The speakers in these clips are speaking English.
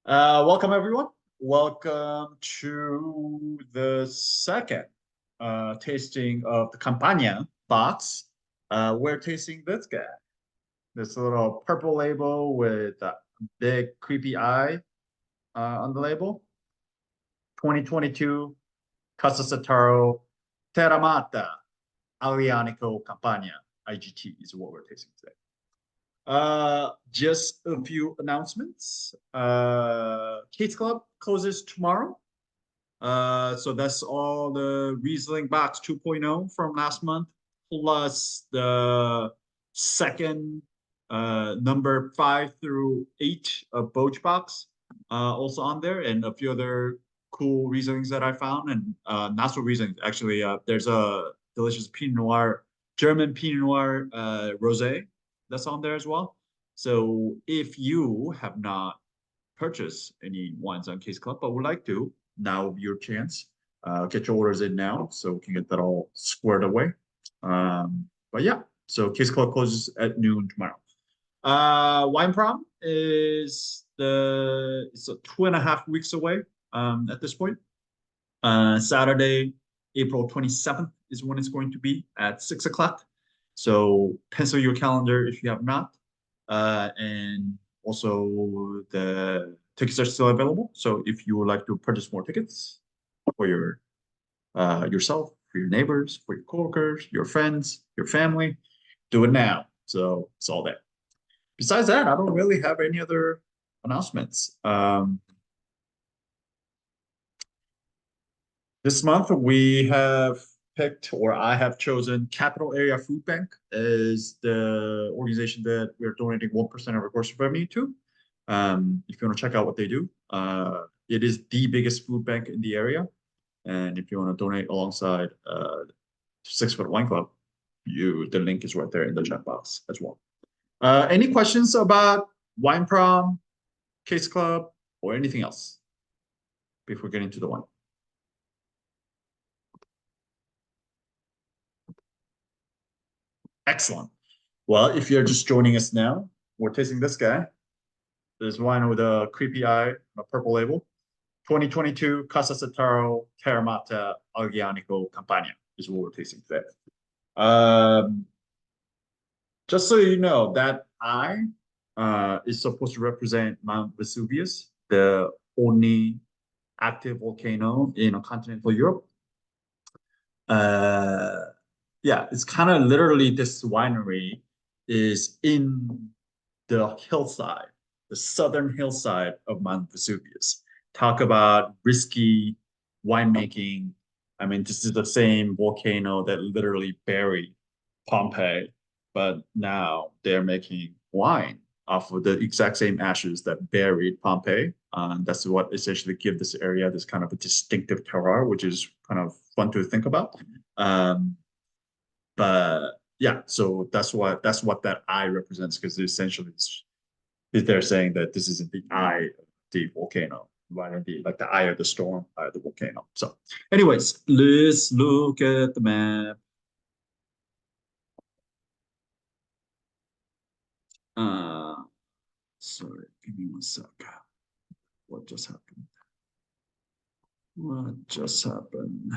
Welcome everyone. Welcome to the second tasting of the Campania box. We're tasting this guy, this little purple label with a big creepy eye on the label. 2022 Casa Setaro Terramatta Aglianico Campania IGT is what we're tasting today. Just a few announcements. Kate's Club closes tomorrow. So that's all the Riesling Box 2.0 from last month, plus the second number 5 through 8 of Boch Box also on there, and a few other cool Rieslings that I found, and not so Rieslings actually. There's a delicious Pinot Noir, German Pinot Noir rosé that's on there as well. So if you have not purchased any wines on Case Club but would like to, now your chance. Get your orders in now so we can get that all squared away. But yeah, so Case Club closes at noon tomorrow. Wine Prom is it's 2.5 weeks away at this point. Saturday, April 27th is when it's going to be at 6 o'clock. So pencil your calendar if you have not. And also the tickets are still available. So if you would like to purchase more tickets for your yourself, for your neighbors, for your coworkers, your friends, your family, do it now. So it's all there. Besides that, I don't really have any other announcements. This month we have picked, or I have chosen, Capital Area Food Bank as the organization that we're donating 1% of our grocery revenue to. If you want to check out what they do, it is the biggest food bank in the area. And if you want to donate alongside 6 Foot Wine Club, the link is right there in the chat box as well. Any questions about Wine Prom, Case Club, or anything else before getting to the wine? Excellent. Well, if you're just joining us now, we're tasting this guy. This wine with a creepy eye, a purple label. 2022 Casa Setaro Terramatta Aglianico Campania is what we're tasting today. Just so you know, that eye is supposed to represent Mount Vesuvius, the only active volcano in continental Europe. Yeah, it's kind of literally, this winery is in the hillside, the southern hillside of Mount Vesuvius. Talk about risky winemaking. I mean, this is the same volcano that literally buried Pompeii, but now they're making wine off of the exact same ashes that buried Pompeii. That's what essentially gives this area this kind of a distinctive terroir, which is kind of fun to think about. But yeah, so that's what that eye represents, because essentially they're saying that this isn't the eye of the volcano, right? Like the eye of the storm, eye of the volcano. So, anyways, let's look at the map. Sorry, give me 1 sec. What just happened? What just happened?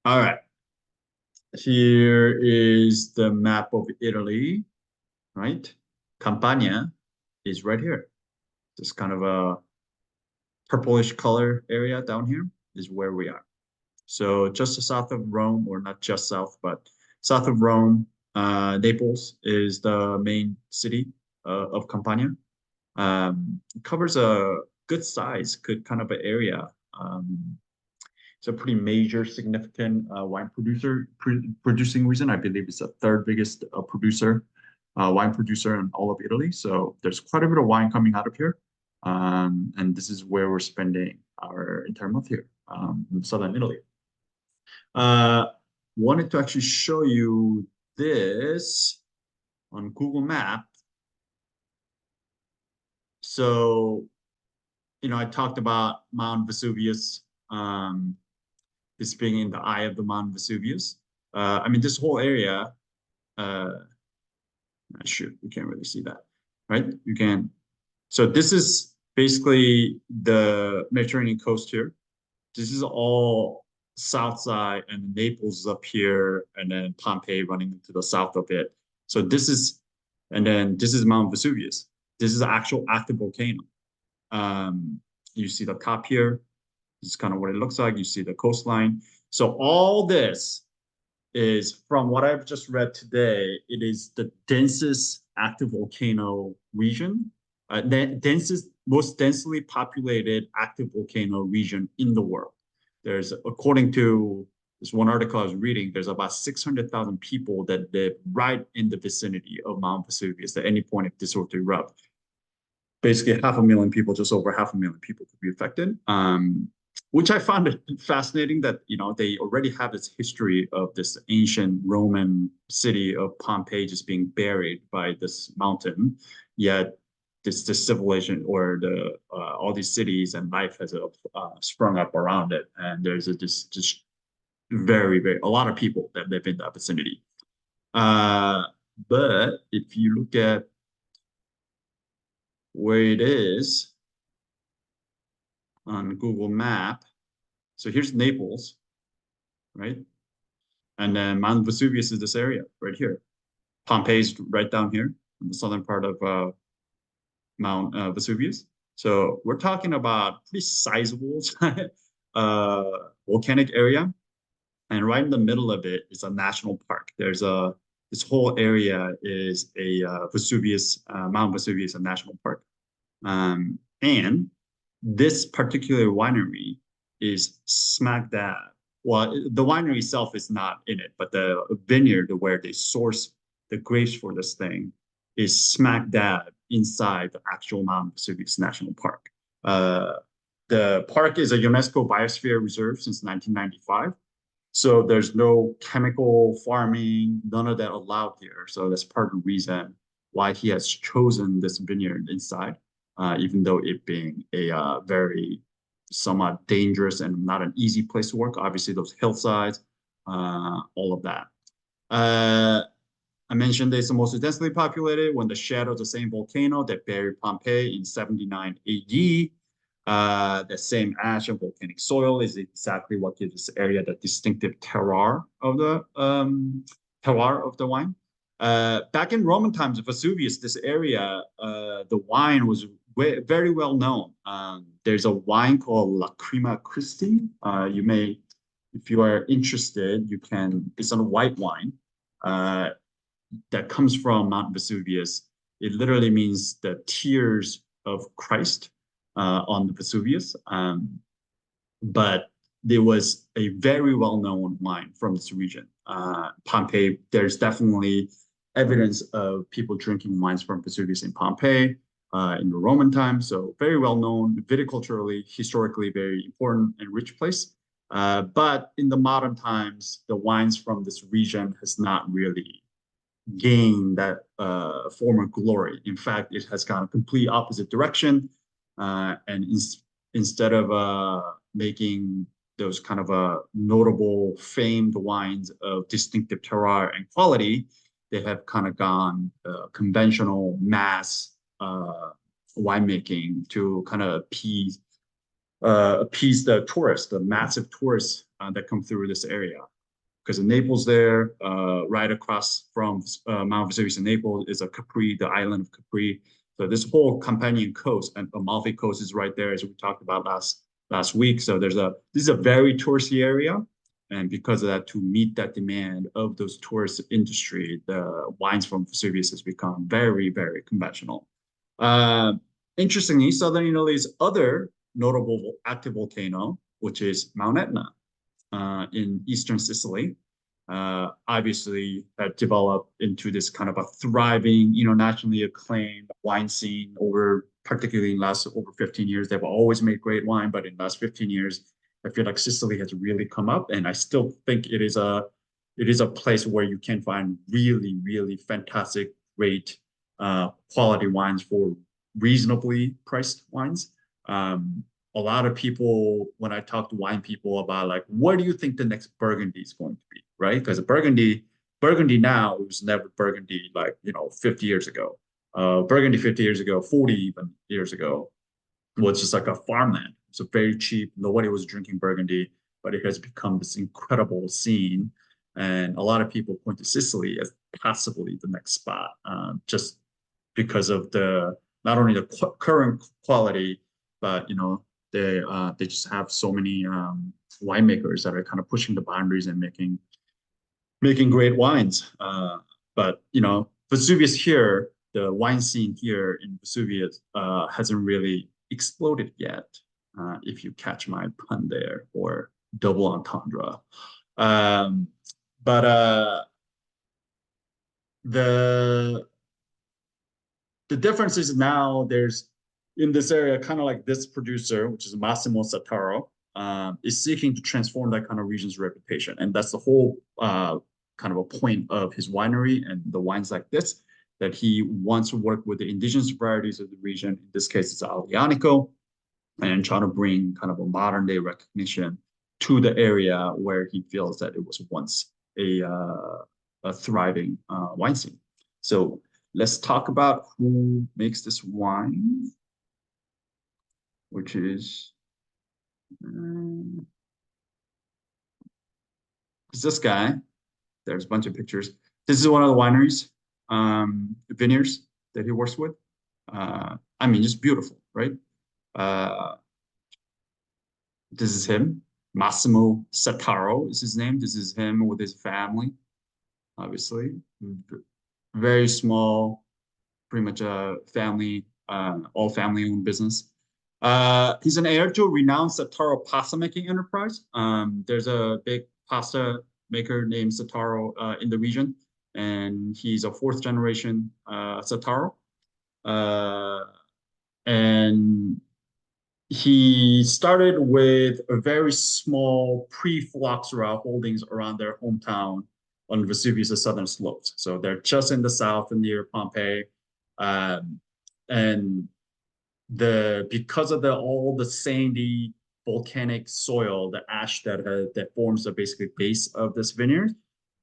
All right. Here is the map of Italy, right? Campania is right here. This kind of a purplish color area down here is where we are. So just south of Rome, or not just south, but south of Rome, Naples is the main city of Campania. It covers a good size, good kind of an area. It's a pretty major, significant wine producing region. I believe it's the third biggest wine producer in all of Italy. So there's quite a bit of wine coming out of here. And this is where we're spending our entire month here in southern Italy. Wanted to actually show you this on Google Maps. So, I talked about Mount Vesuvius, this being in the eye of the Mount Vesuvius. I mean, this whole area, shoot, we can't really see that. right? You can. So this is basically the Mediterranean coast here. This is all south side, and Naples is up here, and then Pompeii running to the south of it. So this is, and then this is Mount Vesuvius. This is an actual active volcano. You see the top here. This is kind of what it looks like. You see the coastline. So all this is, from what I've just read today, it is the densest active volcano region, densest, most densely populated active volcano region in the world. There's, according to this one article I was reading, there's about 600,000 people that live right in the vicinity of Mount Vesuvius at any point if this were to erupt. Basically, 500,000 people, just over 500,000 people could be affected. Which I found it fascinating that, you know, they already have this history of this ancient Roman city of Pompeii just being buried by this mountain, yet this civilization or the all these cities and life has sprung up around it, and there's just very a lot of people that live in that vicinity. But if you look at where it is on Google Map, so here's Naples, right? And then Mount Vesuvius is this area right here. Pompeii's right down here in the southern part of Mount Vesuvius. So we're talking about pretty sizable volcanic area. And right in the middle of it is a national park. There's this whole area is a Mount Vesuvius, a national park. And this particular winery is smack dab. Well, the winery itself is not in it, but the vineyard where they source the grapes for this thing is smack dab inside the actual Mount Vesuvius National Park. The park is a UNESCO Biosphere Reserve since 1995. So there's no chemical farming, none of that allowed here. So that's part of the reason why he has chosen this vineyard inside, even though it being a very somewhat dangerous and not an easy place to work. Obviously, those hillsides, all of that. I mentioned it's the most densely populated when the shadow of the same volcano that buried Pompeii in 79 AD. The same ash and volcanic soil is exactly what gives this area the distinctive terroir of the wine. Back in Roman times, Vesuvius, this area, the wine was very well known. There's a wine called Lacryma Christi. You may, if you are interested, you can. It's a white wine that comes from Mount Vesuvius. It literally means the tears of Christ on the Vesuvius. But there was a very well-known wine from this region. Pompeii, there's definitely evidence of people drinking wines from Vesuvius in Pompeii in the Roman times. So very well-known, viticulturally, historically, very important and rich place. But in the modern times, the wines from this region has not really gained that former glory. In fact, it has gone a complete opposite direction. And instead of making those kind of notable famed wines of distinctive terroir and quality, they have kind of gone conventional mass winemaking to kind of appease the tourists, the massive tourists that come through this area. Because in Naples there, right across from Mount Vesuvius in Naples is a Capri, the island of Capri. So this whole Campanian coast and Amalfi Coast is right there, as we talked about last week. So this is a very touristy area, and because of that, to meet that demand of those tourist industry, the wines from Vesuvius has become very conventional. Interestingly, southern Italy's other notable active volcano, which is Mount Etna in eastern Sicily, obviously that developed into this kind of a thriving, nationally acclaimed wine scene particularly in the last over 15 years. They've always made great wine, but in the last 15 years, I feel like Sicily has really come up, and I still think it is a place where you can find really fantastic, great quality wines for reasonably priced wines. A lot of people, when I talk to wine people about like, what do you think the next Burgundy is going to be, right? Because Burgundy now was never Burgundy like, 50 years ago. Burgundy 50 years ago, 40 even years ago, was just like a farmland. So very cheap. Nobody was drinking Burgundy, but it has become this incredible scene. And a lot of people point to Sicily as possibly the next spot, just because of the not only the current quality, but they just have so many winemakers that are kind of pushing the boundaries and making great wines. But Vesuvius here, the wine scene here in Vesuvius hasn't really exploded yet. If you catch my pun there, or double entendre. But the difference is now there's in this area, kind of like this producer, which is Massimo Setaro, is seeking to transform that kind of region's reputation. And that's the whole kind of a point of his winery and the wines like this, that he wants to work with the indigenous varieties of the region. In this case, it's Aglianico, and trying to bring kind of a modern day recognition to the area where he feels that it was once a thriving wine scene. So let's talk about who makes this wine, which is this guy. There's a bunch of pictures. This is one of the wineries, vineyards that he works with. I mean, just beautiful, right? This is him. Massimo Setaro is his name. This is him with his family, obviously. Very small, pretty much a family, all family-owned business. He's an heir to a renowned Setaro pasta making enterprise. There's a big pasta maker named Setaro in the region, and he's a fourth generation Setaro. And he started with a very small pre-phylloxera holdings around their hometown on Vesuvius' southern slopes. So they're just in the south and near Pompeii. And because of all the sandy volcanic soil, the ash that forms the basically base of this vineyard,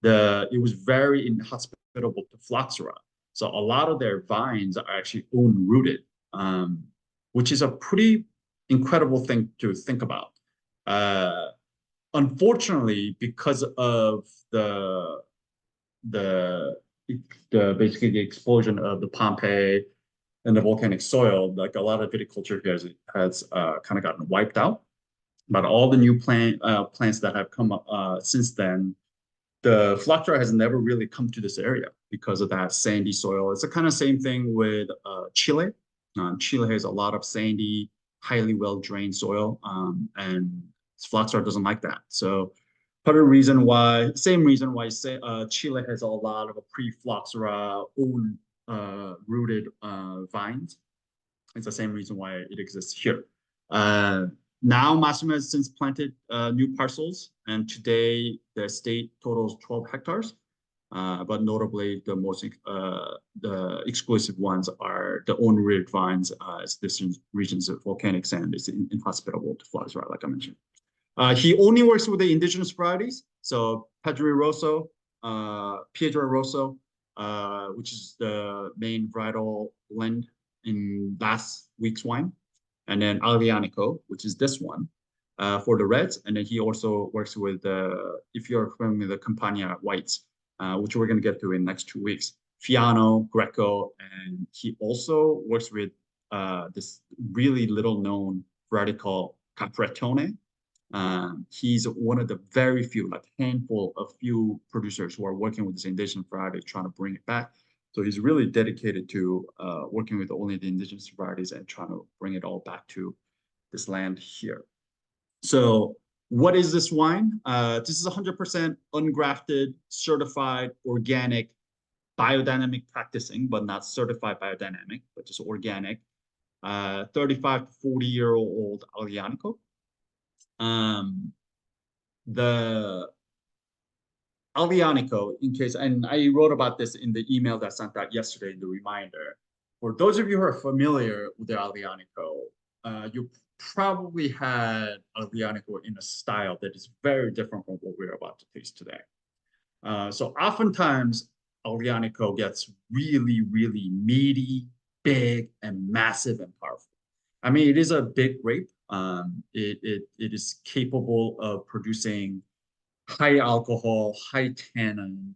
it was very inhospitable to phylloxera. So a lot of their vines are actually unrooted, which is a pretty incredible thing to think about. Unfortunately, because of the basically the explosion of the Pompeii and the volcanic soil, like a lot of viticulture here has kind of gotten wiped out. But all the new plants that have come up since then, the phylloxera has never really come to this area because of that sandy soil. It's the kind of same thing with Chile. Chile has a lot of sandy, highly well-drained soil, and phylloxera doesn't like that. So part of the reason why, same reason why Chile has a lot of pre-phylloxera rooted vines. It's the same reason why it exists here. Now Massimo has since planted new parcels, and today the estate totals 12 hectares. But notably, the exclusive ones are the unrooted vines, as this region's of volcanic sand is inhospitable to phylloxera, like I mentioned. He only works with the indigenous varieties, so Piedra Rosso, which is the main varietal blend in last week's wine, and then Aglianico, which is this one, for the reds. And then he also works with, if you're familiar with the Campania whites, which we're going to get to in the next 2 weeks, Fiano, Greco, and he also works with this really little known variety called Caprettone. He's one of the very few, like handful of few producers who are working with this indigenous variety, trying to bring it back. So he's really dedicated to working with only the indigenous varieties and trying to bring it all back to this land here. So what is this wine? This is 100% ungrafted, certified, organic, biodynamic practicing, but not certified biodynamic, but just organic. 35 to 40-year-old Aglianico. The Aglianico, in case, and I wrote about this in the email that I sent out yesterday in the reminder. For those of you who are familiar with the Aglianico, you probably had Aglianico in a style that is very different from what we're about to taste today. So oftentimes, Aglianico gets really, really meaty, big, and massive and powerful. I mean, it is a big grape. It is capable of producing high alcohol, high tannin.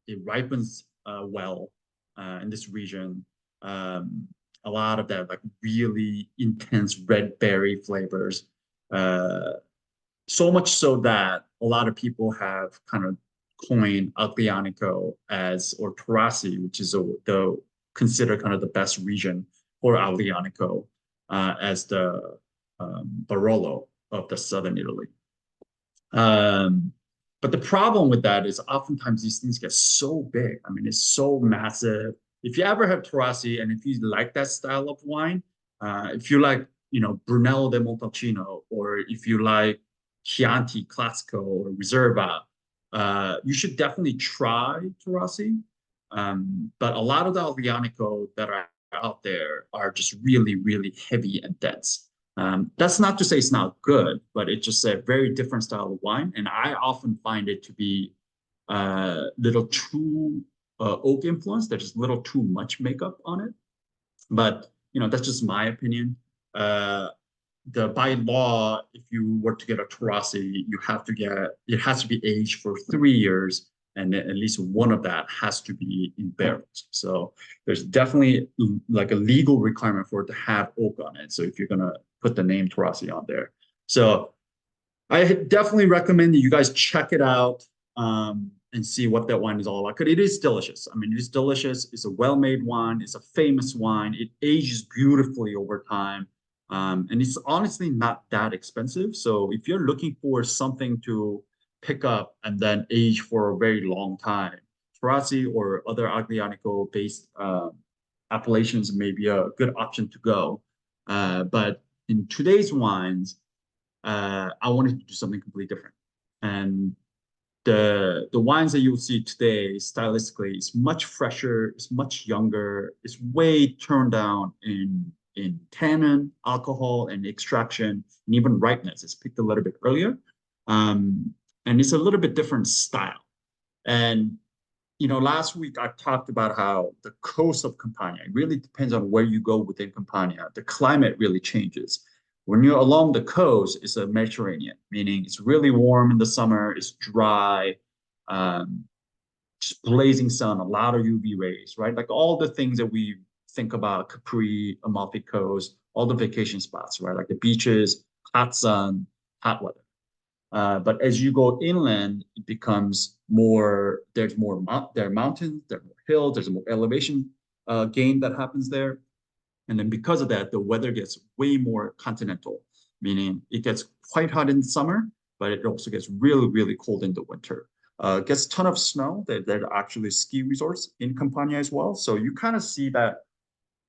It ripens well in this region. Um, a lot of that like really intense red berry flavors. Uh, so much so that a lot of people have kind of coined Aglianico as, or Taurasi, which is the considered kind of the best region for Aglianico, as the Barolo of the southern Italy. Um, but the problem with that is oftentimes these things get so big. I mean, it's so massive. If you ever have Taurasi and if you like that style of wine, if you like, Brunello de Montalcino, or if you like Chianti Classico or Reserva, you should definitely try Taurasi. But a lot of the Aglianico that are out there are just really, really heavy and dense. That's not to say it's not good, but it's just a very different style of wine. And I often find it to be a little too oak influenced. There's just a little too much makeup on it. But, that's just my opinion. Uh, by law, if you were to get a Taurasi, it has to be aged for 3 years, and at least one of that has to be in barrels. So there's definitely like a legal requirement for it to have oak on it. So if you're gonna put the name Taurasi on there, so I definitely recommend that you guys check it out and see what that wine is all about. Because it is delicious. I mean, it is delicious. It's a well-made wine. It's a famous wine. It ages beautifully over time. And it's honestly not that expensive. So if you're looking for something to pick up and then age for a very long time, Taurasi or other Aglianico-based appellations may be a good option to go. But in today's wines, I wanted to do something completely different. And the wines that you'll see today, stylistically, is much fresher, it's much younger, it's way turned down in tannin, alcohol, and extraction, and even ripeness. It's picked a little bit earlier, and it's a little bit different style. And last week I talked about how the coast of Campania, it really depends on where you go within Campania. The climate really changes. When you're along the coast, it's a Mediterranean, meaning it's really warm in the summer, it's dry, um, just blazing sun, a lot of UV rays, right? Like all the things that we think about Capri, Amalfi Coast, all the vacation spots, right? Like the beaches, hot sun, hot weather. But as you go inland, it becomes more, there are mountains, there are more hills, there's more elevation gain that happens there. And then because of that, the weather gets way more continental, meaning it gets quite hot in the summer, but it also gets really, really cold in the winter. It gets a ton of snow. There are actually ski resorts in Campania as well. So you kind of see that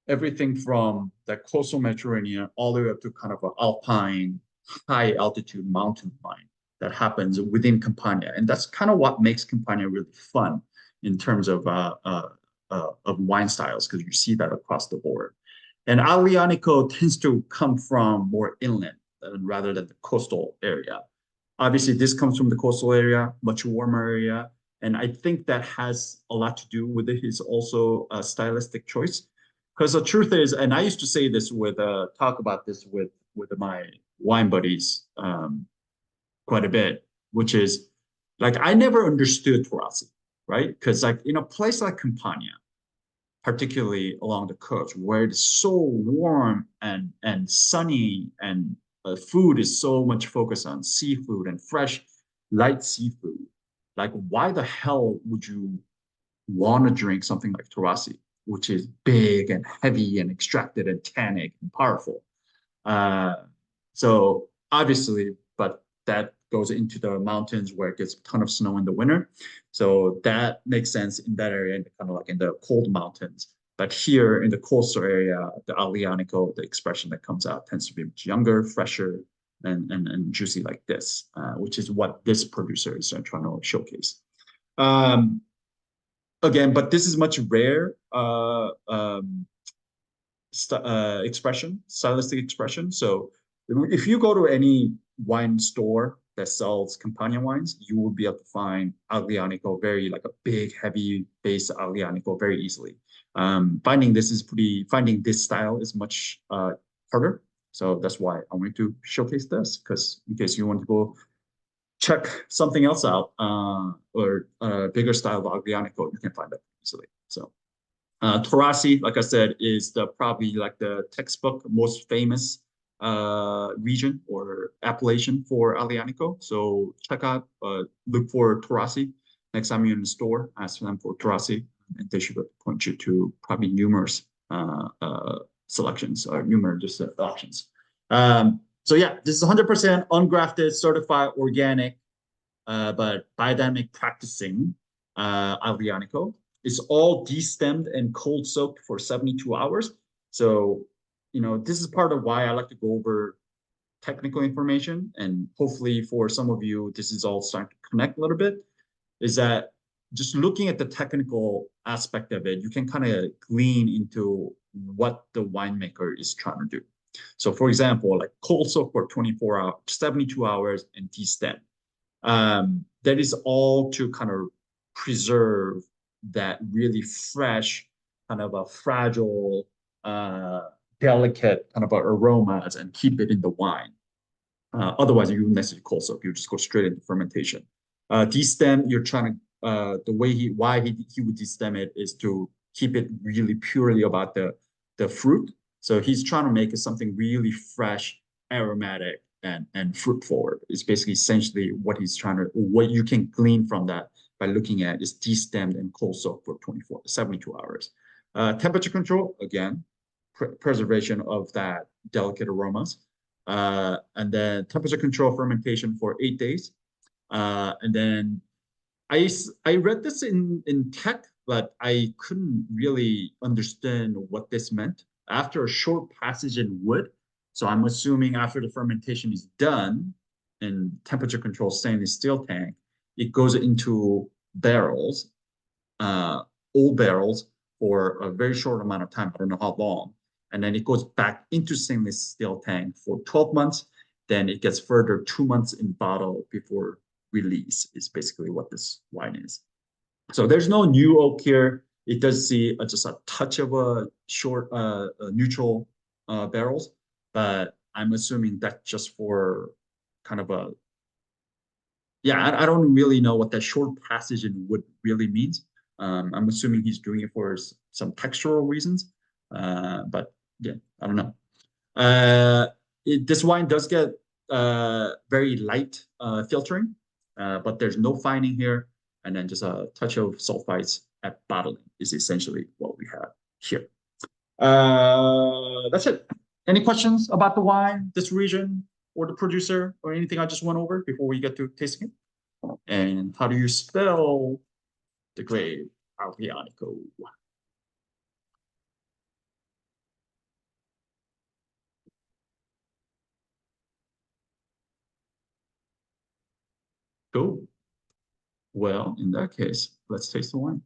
everything from the coastal Mediterranean all the way up to kind of an alpine, high altitude mountain line that happens within Campania. And that's kind of what makes Campania really fun in terms of wine styles, because you see that across the board. And Aglianico tends to come from more inland rather than the coastal area. Obviously, this comes from the coastal area, much warmer area. And I think that has a lot to do with it. It's also a stylistic choice. Because the truth is, and I used to say this talk about this with my wine buddies quite a bit, which is like, I never understood Taurasi, right? Because like in a place like Campania, particularly along the coast, where it's so warm and sunny, and food is so much focused on seafood and fresh, light seafood. Like, why the hell would you want to drink something like Taurasi, which is big and heavy and extracted and tannic and powerful? Uh, so obviously, but that goes into the mountains where it gets a ton of snow in the winter. So that makes sense in that area, kind of like in the cold mountains. But here in the coastal area, the Aglianico, the expression that comes out tends to be much younger, fresher, and juicy like this, which is what this producer is trying to showcase. Again, but this is much rare stylistic expression. So if you go to any wine store that sells Campania wines, you will be able to find Aglianico, very like a big, heavy base Aglianico very easily. Finding this style is much harder. So that's why I wanted to showcase this, because in case you want to go check something else out, or a bigger style of Aglianico, you can find that easily. So Taurasi, like I said, is probably like the textbook most famous region or appellation for Aglianico. So check out, look for Taurasi. Next time you're in the store, ask them for Taurasi, and they should point you to probably numerous selections or numerous options. So yeah, this is 100% ungrafted, certified organic, but biodynamic practicing Aglianico. It's all destemmed and cold soaked for 72 hours. So, this is part of why I like to go over technical information. And hopefully for some of you, this is all starting to connect a little bit, is that just looking at the technical aspect of it, you can kind of glean into what the winemaker is trying to do. So for example, like cold soak for 24 hours, 72 hours and destem. That is all to kind of preserve that really fresh, kind of a fragile, delicate kind of aromas and keep it in the wine. Otherwise, you wouldn't necessarily cold soak. You just go straight into fermentation. Destem, you're trying to, why he would destem it is to keep it really purely about the fruit. So he's trying to make it something really fresh, aromatic, and fruit forward. It's basically essentially what you can glean from that by looking at is destemmed and cold soaked for 72 hours. Temperature control, again, preservation of that delicate aromas. And then temperature control fermentation for 8 days. And then I read this in tech, but I couldn't really understand what this meant. After a short passage in wood, so I'm assuming after the fermentation is done in temperature control stainless steel tank, it goes into barrels, old barrels, for a very short amount of time. I don't know how long. And then it goes back into stainless steel tank for 12 months. Then it gets further 2 months in bottle before release is basically what this wine is. So there's no new oak here. It does see just a touch of a short neutral barrels, but I'm assuming that's just for kind of a, yeah, I don't really know what that short passage in wood really means. I'm assuming he's doing it for some textural reasons, but yeah, I don't know. This wine does get very light filtering, but there's no fining here. And then just a touch of sulfites at bottling is essentially what we have here. That's it. Any questions about the wine, this region, or the producer, or anything I just went over before we get to tasting it? And how do you spell the grape Aglianico? Cool. Well, in that case, let's taste the wine.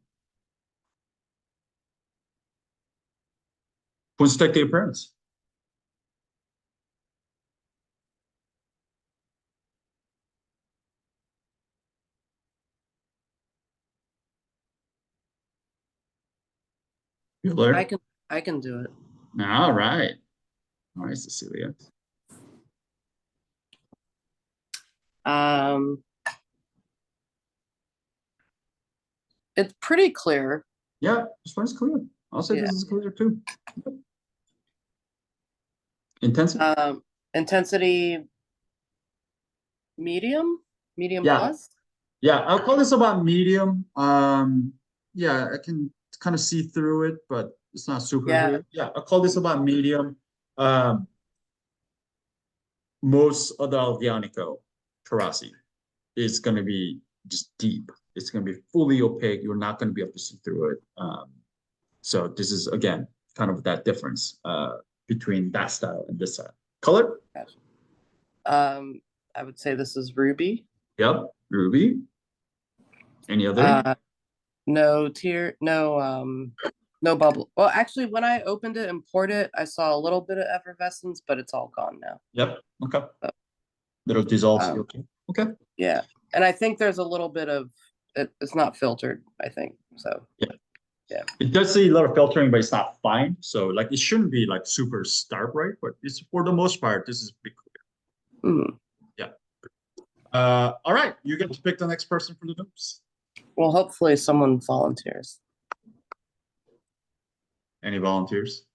Wants to take the appearance? Bueller? I can do it. All right. All right, Cecilia. It's pretty clear. Yeah, this one's clear. I'll say this is clear too. Intensity? Intensity medium plus. Yeah, I'll call this about medium. Yeah, I can kind of see through it, but it's not super clear. Yeah, I'll call this about medium. Most of the Aglianico Taurasi is going to be just deep. It's going to be fully opaque. You're not going to be able to see through it. So this is, again, kind of that difference between that style and this style. Color? I would say this is ruby. Yep, ruby. Any other? No bubble. Well, actually, when I opened it and poured it, I saw a little bit of effervescence, but it's all gone now. Yep. Okay. Little dissolve. Okay. Okay. Yeah, and I think there's a little bit of it's not filtered, I think. So It does see a lot of filtering, but it's not fine. So like it shouldn't be like super stark, right? But it's for the most part, this is pretty clear. mhm. Yeah. All right, you get to pick the next person for the notes. Well, hopefully someone volunteers. Any volunteers?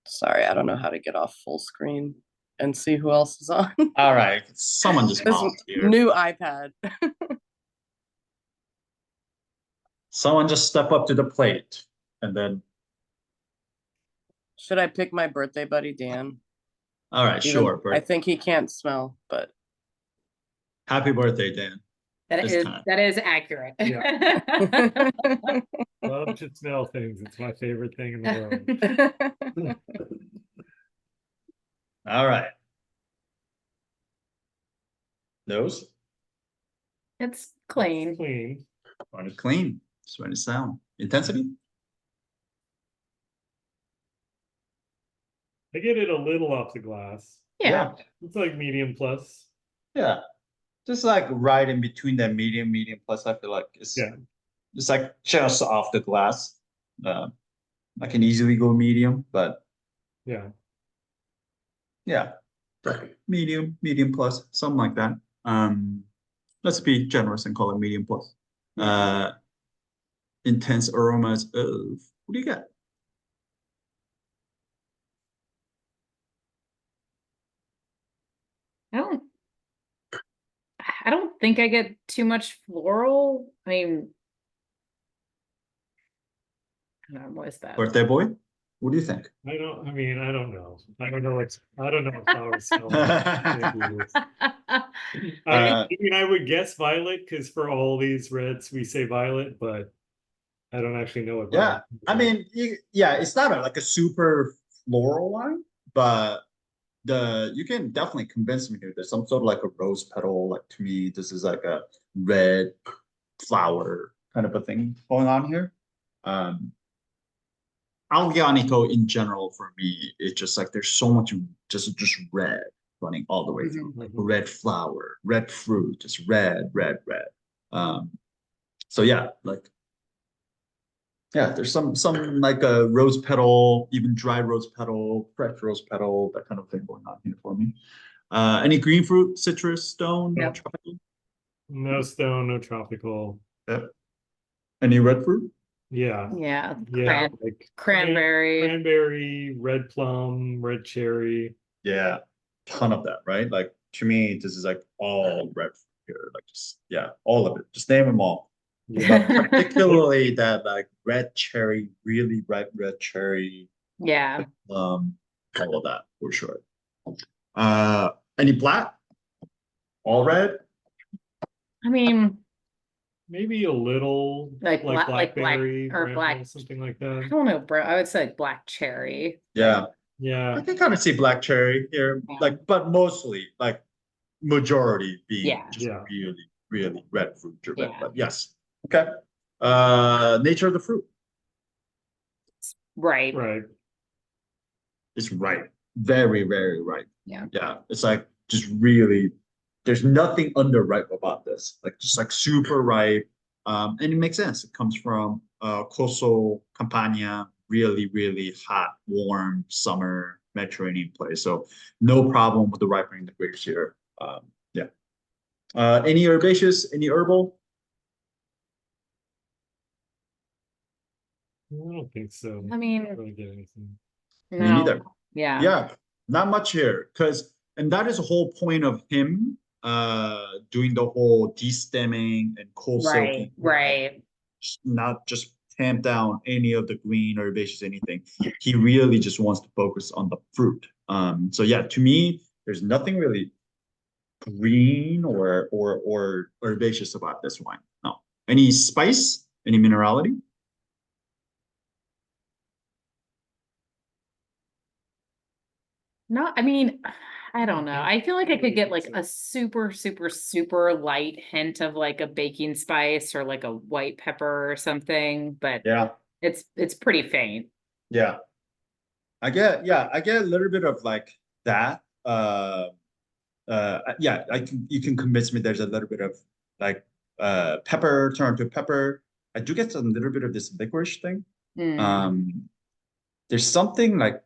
Sorry, I don't know how to get off full screen and see who else is on. All right, someone just This volunteered. new iPad. Someone just step up to the plate, and then. Should I pick my birthday buddy, Dan? All right, Even- sure. I think he can't smell, but Happy birthday, Dan. This time. That is accurate. Love to smell things. It's my favorite thing in the world. All right. Nose. It's clean. Clean. When it's clean. It's when it's sound. Intensity. I get it a little off the glass. Yeah. It's like medium plus. Yeah. Just like right in between that medium plus. I feel like it's like just off the glass. I can easily go medium, but Yeah. yeah, medium plus, something like that. Let's be generous and call it medium plus. Intense aromas of, what do you got? I don't think I get too much floral. I mean, I don't know, what is that? Birthday boy? What do you think? I don't know. I don't know if flowers smell. I mean, I would guess violet because for all these reds we say violet, but I don't actually know what. Yeah, I mean, it's not like a super floral line, but you can definitely convince me here. There's some sort of like a rose petal. Like to me, this is like a red flower kind of a thing going on here. Aglianico in general for me, it's just like there's so much just red running all the way through. Like red flower, red fruit, just red. So yeah, like there's some like a rose petal, even dry rose petal, fresh rose petal, that kind of thing going on here for me. Any green fruit, citrus, stone, no tropical? No stone, no tropical. Yep. Any red fruit? Yeah. Yeah. Like Cranberry. red plum, red cherry. Yeah, ton of that, right? Like to me, this is like all red fruit here, like just all of it. Just name them all. Yeah. But particularly that like red cherry, really red cherry. Yeah. All of that for sure. Any black? All red? I mean, maybe a little like blackberry or black, something like I that. don't know, bro. I would say like black cherry. Yeah. Yeah. I can kind of see black cherry here, like, but mostly like majority being just really red fruit driven. But yes. Okay. Nature of the fruit. Right. It's ripe. Very, very ripe. Yeah. Yeah. It's like just really, there's nothing underripe about this. Like just like super ripe. And it makes sense. It comes from coastal Campania, really hot, warm summer Mediterranean place. So no problem with the ripening the grapes here. Any herbaceous, any herbal? I don't think so. I mean, Really get anything. Me neither. Yeah. Yeah, not much here. And that is the whole point of him doing the whole destemming and cold soaking. Right. Not just tamp down any of the green or herbaceous anything. He really just wants to focus on the fruit. So yeah, to me, there's nothing really green or herbaceous about this wine. No. Any spice? Any minerality? No, I mean, I don't know. I feel like I could get like a super light hint of like a baking spice or like a white pepper or something, but Yeah. it's pretty faint. Yeah. I get a little bit of like that. Yeah, you can convince me there's a little bit of like pepper turned to pepper. I do get a little bit of this licorice thing. Mm. There's something like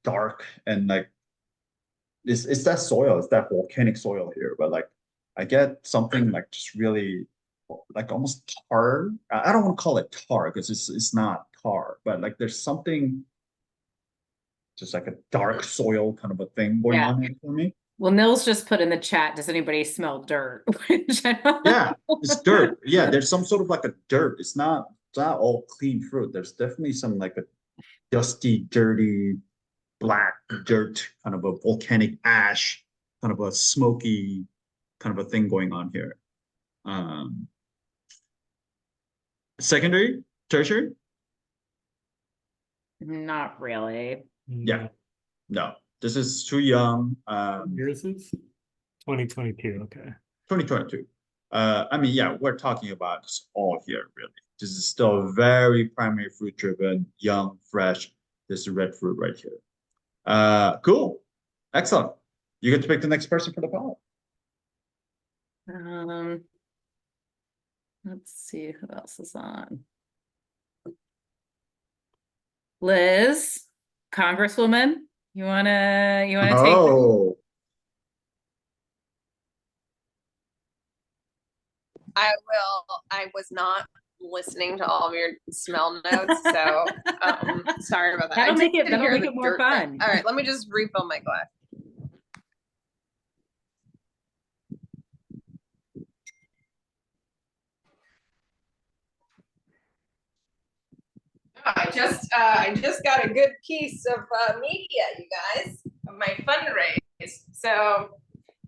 dark and like it's that soil, it's that volcanic soil here, but like I get something like just really like almost tar. I don't want to call it tar because it's not tar, but like there's something just like a dark soil kind of a thing going Yeah. on here for me. Well, Nils just put in the chat, does anybody smell dirt? Which Yeah, it's dirt. Yeah, there's some sort of like a dirt. It's not all clean fruit. There's definitely some like a dusty, dirty, black dirt, kind of a volcanic ash, kind of a smoky kind of a thing going on here. Secondary, tertiary? Not really. Yeah. No, this is too young. Yours is 2022. Okay. 2022. I mean, yeah, we're talking about this all here, really. This is still very primary fruit driven, young, fresh. This is red fruit right here. Cool. Excellent. You get to pick the next person for the poll. Let's see who else is on. Liz, Congresswoman, you wanna take? Oh, I will. I was not listening to all of your smell notes, so sorry about that. That'll I make did it hear the more dirt thing. fun. All right, let me just refill my glass. I just got a good piece of media, you guys, of my fundraise. So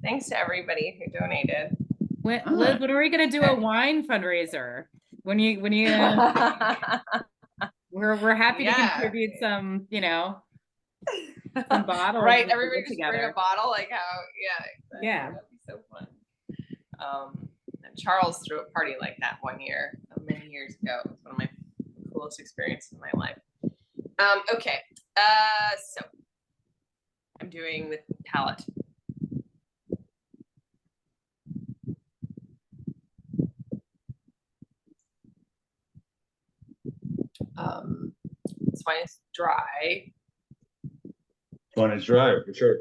thanks to everybody who donated. Liz, Ah. when are we gonna do a wine fundraiser? When you we're happy to Yeah. contribute some, some bottles. Right, we can everybody get just bring together. a bottle, like how, yeah. Exactly. Yeah. That'd be so fun. And Charles threw a party like that one year, many years ago. It was one of my coolest experiences in my life. Okay, so I'm doing the palette. This wine is dry. one is dry for sure.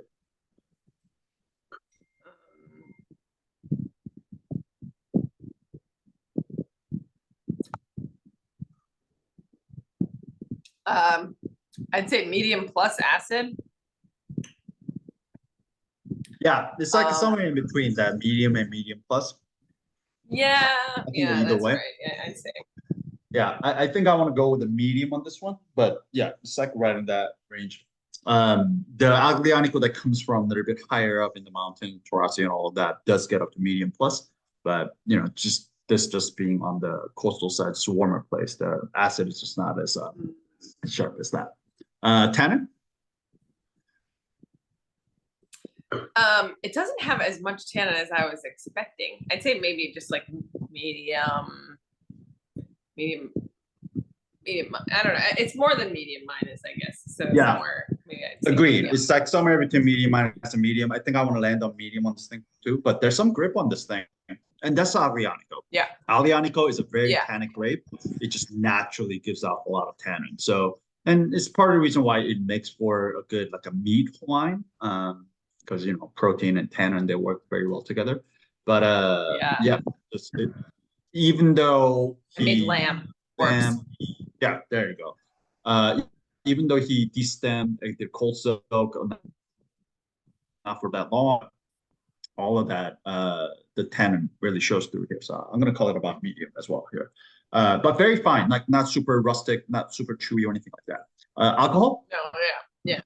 I'd say medium plus acid. Yeah, it's like somewhere in between that medium and medium plus. Yeah, think yeah, either that's way. right. Yeah, I'd say. Yeah, I think I want to go with the medium on this one, but yeah, it's like right in that range. The Aglianico that comes from a little bit higher up in the mountain, Taurasi and all of that does get up to medium plus, but just being on the coastal side, it's a warmer place. The acid is just not as sharp as that. Tannin? It doesn't have as much tannin as I was expecting. I'd say maybe just like medium. I don't know. It's more than medium minus, I guess. So Yeah. somewhere maybe I'd say Agreed. medium. It's like somewhere between medium minus and medium. I think I want to land on medium on this thing too, but there's some grip on this thing. And that's Aglianico. Yeah. Aglianico is a very Yeah. tannic grape. It just naturally gives out a lot of tannin. So, and it's part of the reason why it makes for a good, like a meat wine. Because, protein and tannin, they work very well together. But, Yeah. even though I made lamb. Lamb, yeah, there you go. Even though he destemmed and did cold soak not for that long, all of that, the tannin really shows through here. So I'm gonna call it about medium as well here. But very fine, like not super rustic, not super chewy or anything like that. Alcohol? No, yeah.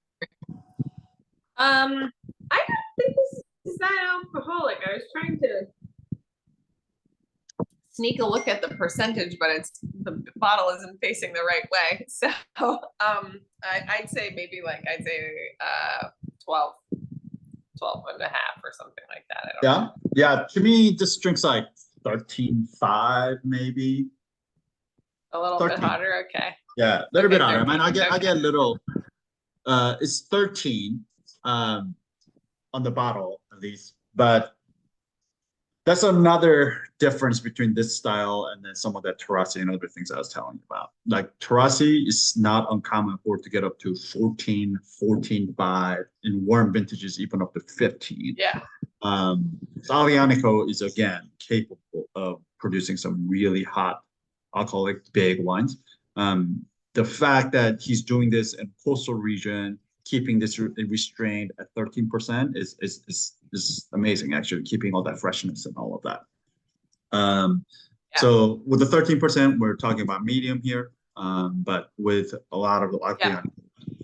I don't think this is that alcoholic. I was trying to sneak a look at the percentage, but the bottle isn't facing the right way. So I'd say maybe 12 and a half or something like that. I don't know. Yeah. To me, this drink's like 13.5 maybe. A little 13. bit hotter. Okay. Yeah, a little bit Okay, higher. I mean, I 13, get a little. It's 13 on the bottle at least, but that's another difference between this style and then some of the Terrassi and other things I was telling you about. Like Terrassi is not uncommon for it to get up to 14, 14.5 in warm vintages, even up to 15. Yeah. Aglianico is again capable of producing some really hot alcoholic big wines. The fact that he's doing this in coastal region, keeping this restrained at 13% is amazing. Actually, keeping all that freshness and all of that. Yeah. So with the 13%, we're talking about medium here. But with a lot of the Aglianico,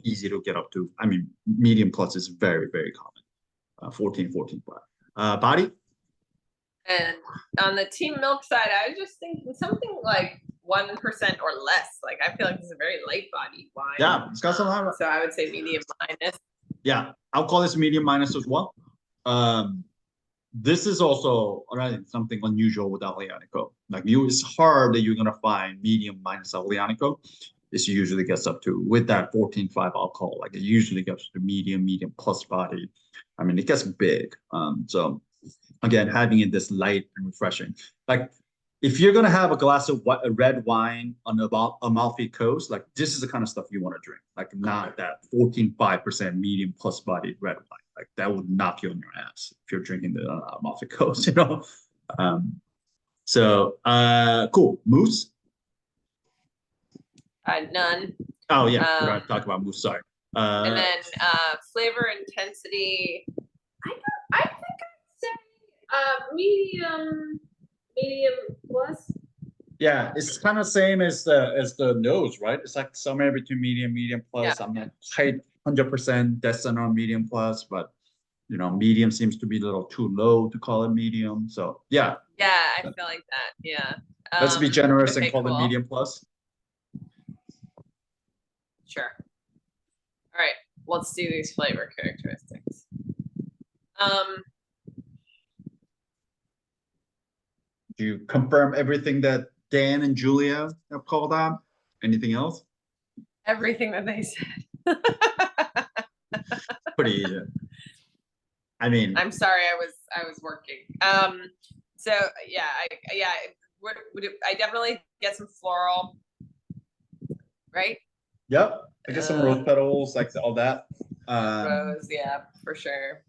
easy to get up to. I mean, medium plus is very, very common. 14, 14.5. Body? And on the team milk side, I was just thinking something like 1% or less. Like I feel like it's a very light body wine. Yeah, it's got some. So I would say medium minus. Yeah, I'll call this medium minus as well. This is also something unusual with Aglianico. Like it's hard that you're gonna find medium minus Aglianico. This usually gets up to, with that 14.5 alcohol, like it usually gets to medium plus body. I mean, it gets big. So again, having it this light and refreshing. Like if you're gonna have a glass of a red wine on about Amalfi Coast, like this is the kind of stuff you want to drink. Like not that 14.5% medium plus body red wine. Like that would knock you on your ass if you're drinking the Amalfi Coast, you know. Cool. Mousse. None. Oh yeah, we're gonna talk about mousse. Sorry. And then flavor intensity. I think I'd say medium plus. Yeah, it's kind of same as the nose, right? It's like somewhere between medium plus. I'm not quite 100% destined on medium plus, but you know, medium seems to be a little too low to call it medium. So yeah. Yeah, I feel like that. Yeah. Let's be generous okay, and call cool. it medium plus. Sure. All right, let's do these flavor characteristics. Do you confirm everything that Dan and Julia have called out? Anything else? Everything that they said. Pretty easy. I mean, I'm sorry, I was working. So yeah, I definitely get some floral, right? yep. I guess some rose petals, like all that. Rose, yeah, for sure.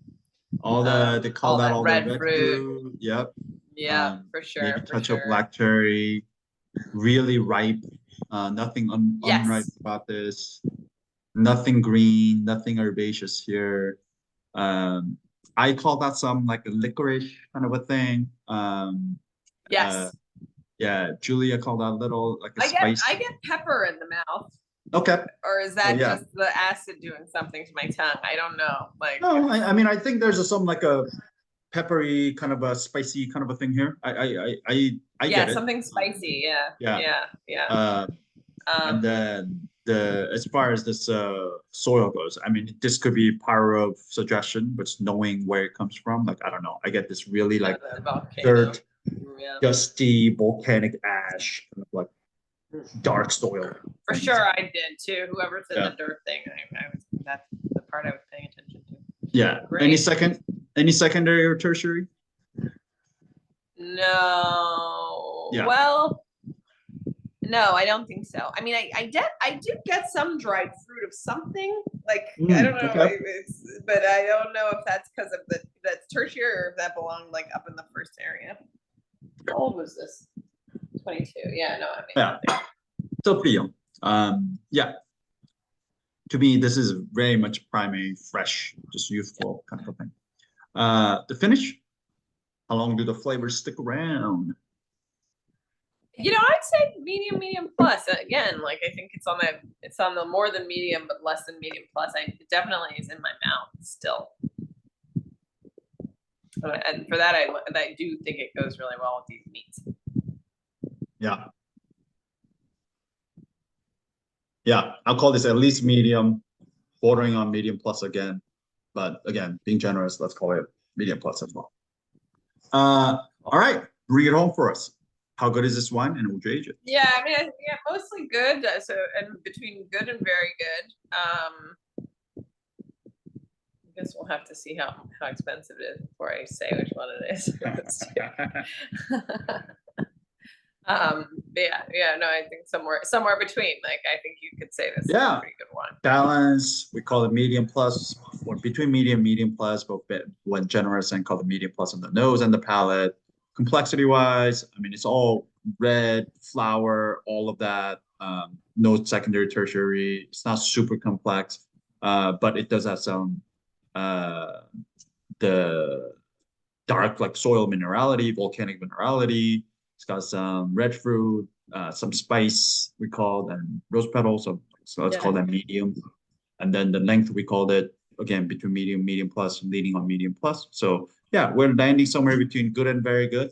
All they call all that that all red the red fruit. fruit. Yep. Yeah, for sure. Maybe for touch sure. of black cherry. Really ripe. Nothing unripe about this. Nothing green. Nothing herbaceous here. I call that some like a licorice kind of a thing. Yes. Yeah, Julia called that a little like a I spice. get pepper in the mouth. Okay. Or is that yeah. just the acid doing something to my tongue? I don't know. Like No, I mean I think there's some like a peppery kind of a spicy kind of a thing here. I get it. Something spicy. Yeah. And then as far as this soil goes, I mean this could be power of suggestion, but knowing where it comes from, like I don't know. I get this really like dirt, dusty, volcanic ash, kind of like dark soil. For sure, I did too. Whoever said the dirt thing, that's the part I was paying attention to. Yeah. Great. Any secondary or tertiary? No. Yeah. Well, no, I don't think so. I mean, I do get some dried fruit of something. Like I don't know, okay. but I don't know if that's because of that's tertiary or if that belonged like up in the first area. How old was this? 22. Yeah, no, I mean. Yeah. Still pretty young. Yeah. To me, this is very much primary, fresh, just youthful kind of a thing. The finish. How long do the flavors stick around? You know, I'd say medium plus. Again, like I think it's on the more than medium, but less than medium plus. It definitely is in my mouth still. And for that, I do think it goes really well with these meats. Yeah. Yeah, I'll call this at least medium, bordering on medium plus again. But again, being generous, let's call it medium plus as well. All right, bring it home for us. How good is this wine and would you age it? Yeah, I mean, mostly good. good. So, and between good and very good. I guess we'll have to see how expensive it is before I say which one it is. Let's see. Yeah, no, I think somewhere between. Like, I think you could say this is Yeah. a pretty good one. Balance, we call it medium plus, or between medium plus, but when generous and call it medium plus on the nose and the palate. Complexity wise, I mean, it's all red, flower, all of that. No secondary, tertiary. It's not super complex, but it does have some the dark like soil minerality, volcanic minerality. It's got some red fruit, some spice we called, and rose petals. So let's call that medium. And then the length we called it again between medium plus, leaning on medium plus. So yeah, we're landing somewhere between good and very good.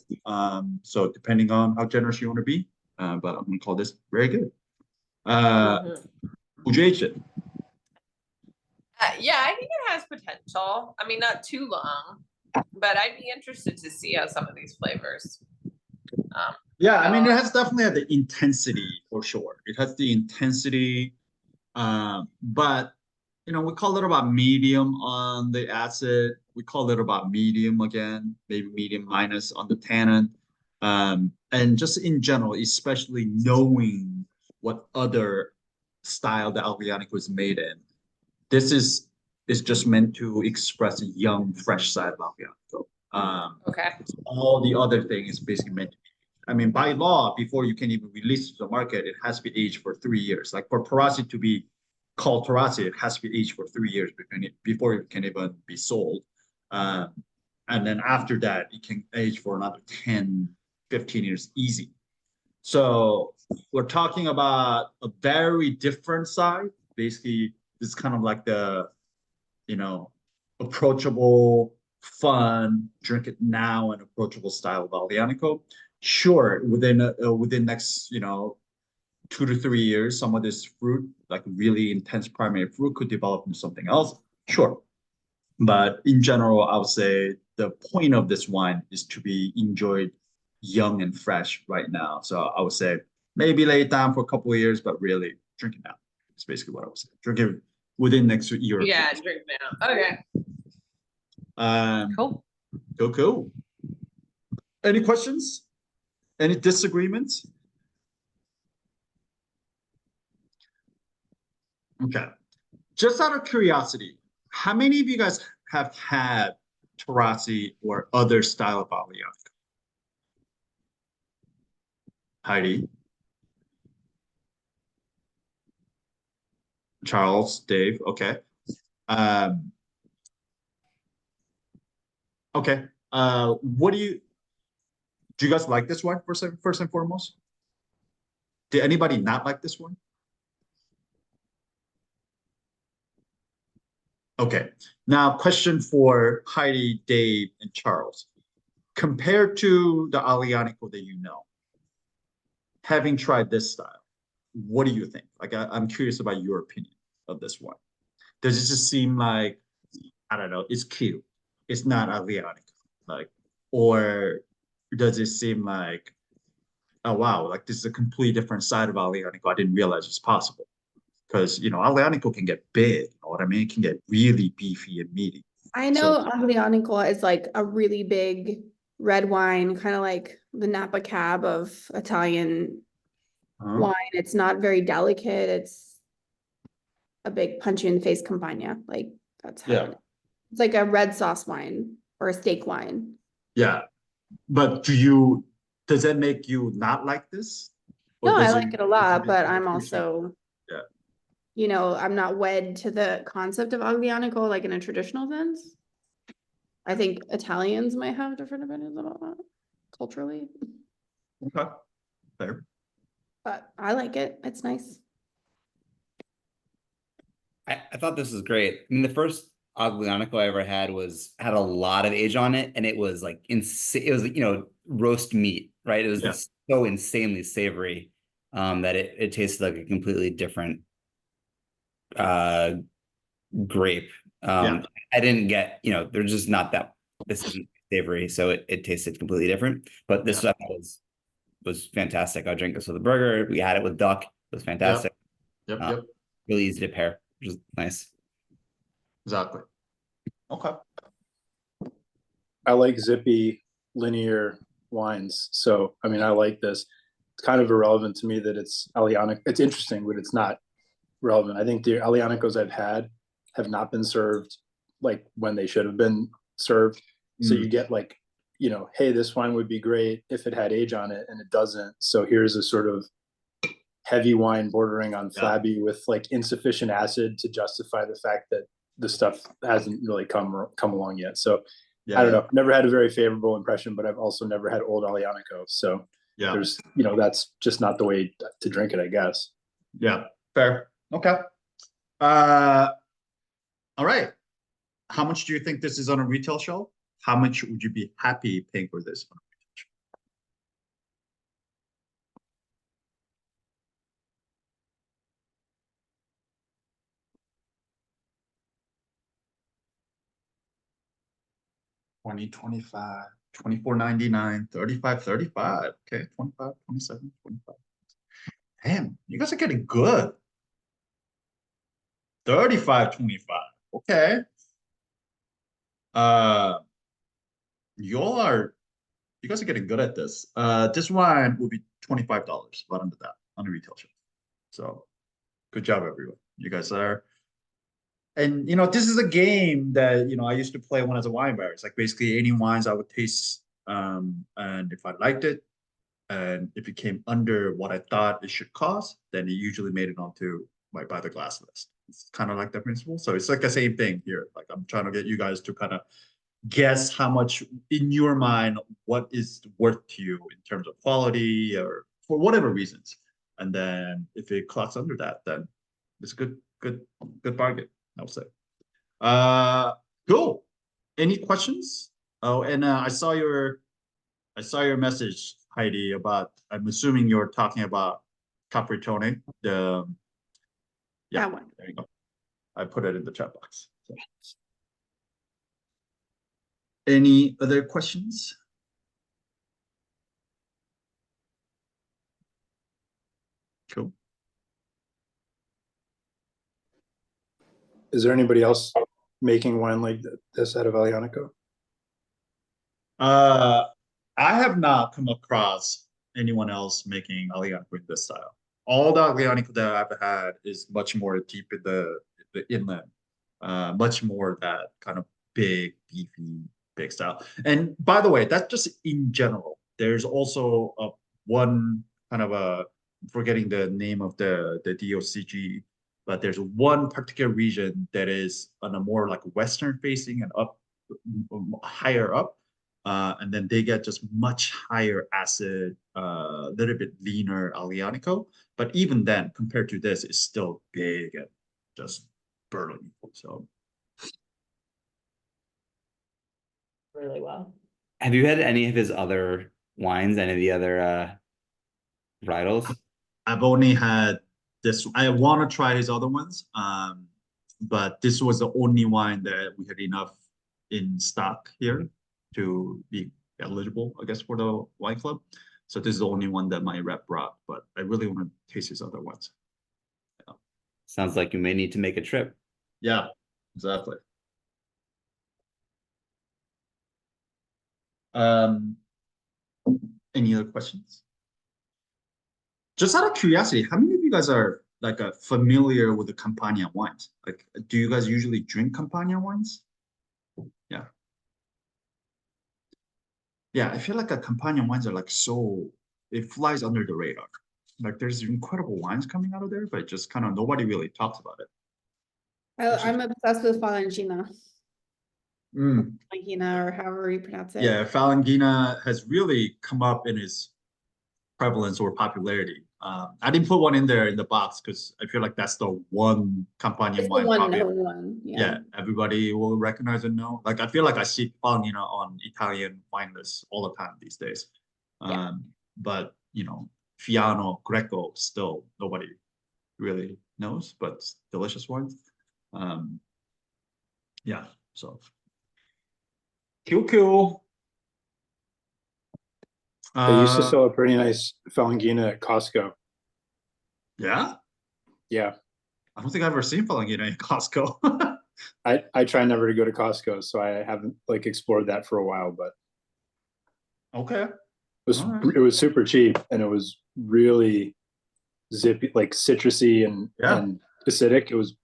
So depending on how generous you want to be, but I'm gonna call this very good. Would you age it? Yeah, I think it has potential. I mean, not too long, but I'd be interested to see how some of these flavors. Yeah, I mean, it has definitely had the intensity for sure. It has the intensity, but you know, we call it about medium on the acid. We call it about medium again, maybe medium minus on the tannin. And just in general, especially knowing what other style the Aglianico is made in, this is just meant to express a young, fresh side of Aglianico. Okay. All the other thing is basically meant to be. I mean, by law, before you can even release it to the market, it has to be aged for 3 years. Like for Taurasi to be called Taurasi, it has to be aged for 3 years before it can even be sold. And then after that, it can age for another 10, 15 years easy. So we're talking about a very different side. Basically, this is kind of like the, you know, approachable, fun, drink it now and approachable style of Aglianico. Sure, within next, you know, 2 to 3 years, some of this fruit, like really intense primary fruit, could develop into something else. Sure. But in general, I would say the point of this wine is to be enjoyed young and fresh right now. So I would say maybe lay it down for a couple of years, but really drink it now. That's basically what I would say. Drink it within next year. Yeah, drink now. Okay. Cool. Cool. Any questions? Any disagreements? Okay. Just out of curiosity, how many of you guys have had Taurasi or other style of Aglianico? Heidi? Charles, Dave, okay. Okay. What do you guys like this one first and foremost? Did anybody not like this one? Okay. Now, question for Heidi, Dave, and Charles. Compared to the Aglianico that you know, having tried this style, what do you think? Like, I'm curious about your opinion of this one. Does it just seem like, I don't know, it's cute. It's not Aglianico, like, or does it seem like, oh wow, like this is a completely different side of Aglianico. I didn't realize it's possible. Because you know, Aglianico can get big, you know what I mean? It can get really beefy and meaty. I know Aglianico is like a really big red wine, kind of like the Napa Cab of Italian wine. It's not very delicate. It's a big punch you in the face Campania. Like that's how it's like a red sauce wine or a steak wine. Yeah. But does that make you not like this? Or No, I does like it a lot, but I'm appreciate- also, you know, I'm not wed to the concept of Aglianico like in a traditional sense. I think Italians might have different opinions about that culturally. Okay. Fair. But I like it. It's nice. I thought this was great. I mean, the first Aglianico I ever had had a lot of age on it, and it was like insane. It was, you know, roast meat, right? It was just so insanely savory that it tasted like a completely different grape. I didn't get, you know, they're just not that. This isn't savory, so it tasted completely different. But this stuff was fantastic. I drank this with a burger. We had it with duck. It it's fantastic. Yep, Uh, yep, Really easy to pair, which is nice. exactly. Okay. I like zippy linear wines. So, I mean, I like this. It's kind of irrelevant to me that it's Aglianico. It's interesting, but it's not relevant. I think the Aglianicos I've had have not been served like when they should have been served. So you get like, you know, hey, this wine would be great if it had age on it, and it doesn't. So here's a sort of heavy wine bordering on flabby with like insufficient acid to justify the fact that the stuff hasn't really come along yet. So I don't know. Never had a very favorable impression, but I've also never had old Aglianico. So there's, you know, that's just not the way to drink it, I guess. Yeah, fair. Okay. All right. How much do you think this is on a retail shelf? How much would you be happy paying for this on a retail shelf? $20, $25, $24.99, $35, $35. Okay, $25, $27, $25. Damn, you guys are getting good. $35, $25. Okay. You guys are getting good at this. This wine will be $25, but under that on the retail shelf. So good job, everyone. You guys are. And you know, this is a game that I used to play when I was a wine bar. It's like basically any wines I would taste, and if I liked it, and if it came under what I thought it should cost, then it usually made it onto my by the glass list. It's kind of like that principle. So it's like the same thing here. Like I'm trying to get you guys to kind of guess how much in your mind what is worth to you in terms of quality or for whatever reasons. And then if it clocks under that, then it's a good bargain, I would say. Cool. Any questions? Oh, and I saw your message, Heidi, about, I'm assuming you're talking about Caprettone. Yeah, That one. there you go. I put it in the chat box. So. Any other questions? Cool. Is there anybody else making wine like this out of Aglianico? I have not come across anyone else making Aglianico in this style. All the Aglianico that I've had is much more deep in the inland, much more that kind of big, beefy, big style. And by the way, that's just in general. There's also one kind of I'm forgetting the name of the DOCG, but there's one particular region that is on a more like western facing and up higher up. And then they get just much higher acid, a little bit leaner Aglianico. But even then, compared to this, it's still big and just burly. So Really well. Have you had any of his other wines, any of the other varietals? I've only had this. I want to try his other ones, but this was the only wine that we had enough in stock here to be eligible, I guess, for the wine club. So this is the only one that my rep brought, but I really want to taste his other ones. Yeah. Sounds like you may need to make a trip. Yeah, exactly. Any other questions? Just out of curiosity, how many of you guys are like familiar with the Campania wines? Like, do you guys usually drink Campania wines? Yeah. Yeah, I feel like Campania wines are like it flies under the radar. Like there's incredible wines coming out of there, but just kind of nobody really talks about it. I'm obsessed with Falangina. Falangina, or however you pronounce it. Yeah, Falangina has really come up in its prevalence or popularity. I didn't put one in there in the box because I feel like that's the one Campania It's wine. the one known one. Yeah, everybody will recognize and know. Like I feel like I see Falangina on Italian wine lists all the time these days. But Fiano, Greco, still nobody really knows, but delicious wines. Yeah, so cool. They used to sell a pretty nice Falangina at Costco. Yeah, Yeah, I don't think I've ever seen Falangina in Costco. I try never to go to Costco, so I haven't like explored that for a while, but Okay. it was super cheap and it was really zippy, like citrusy Yeah. and acidic. It was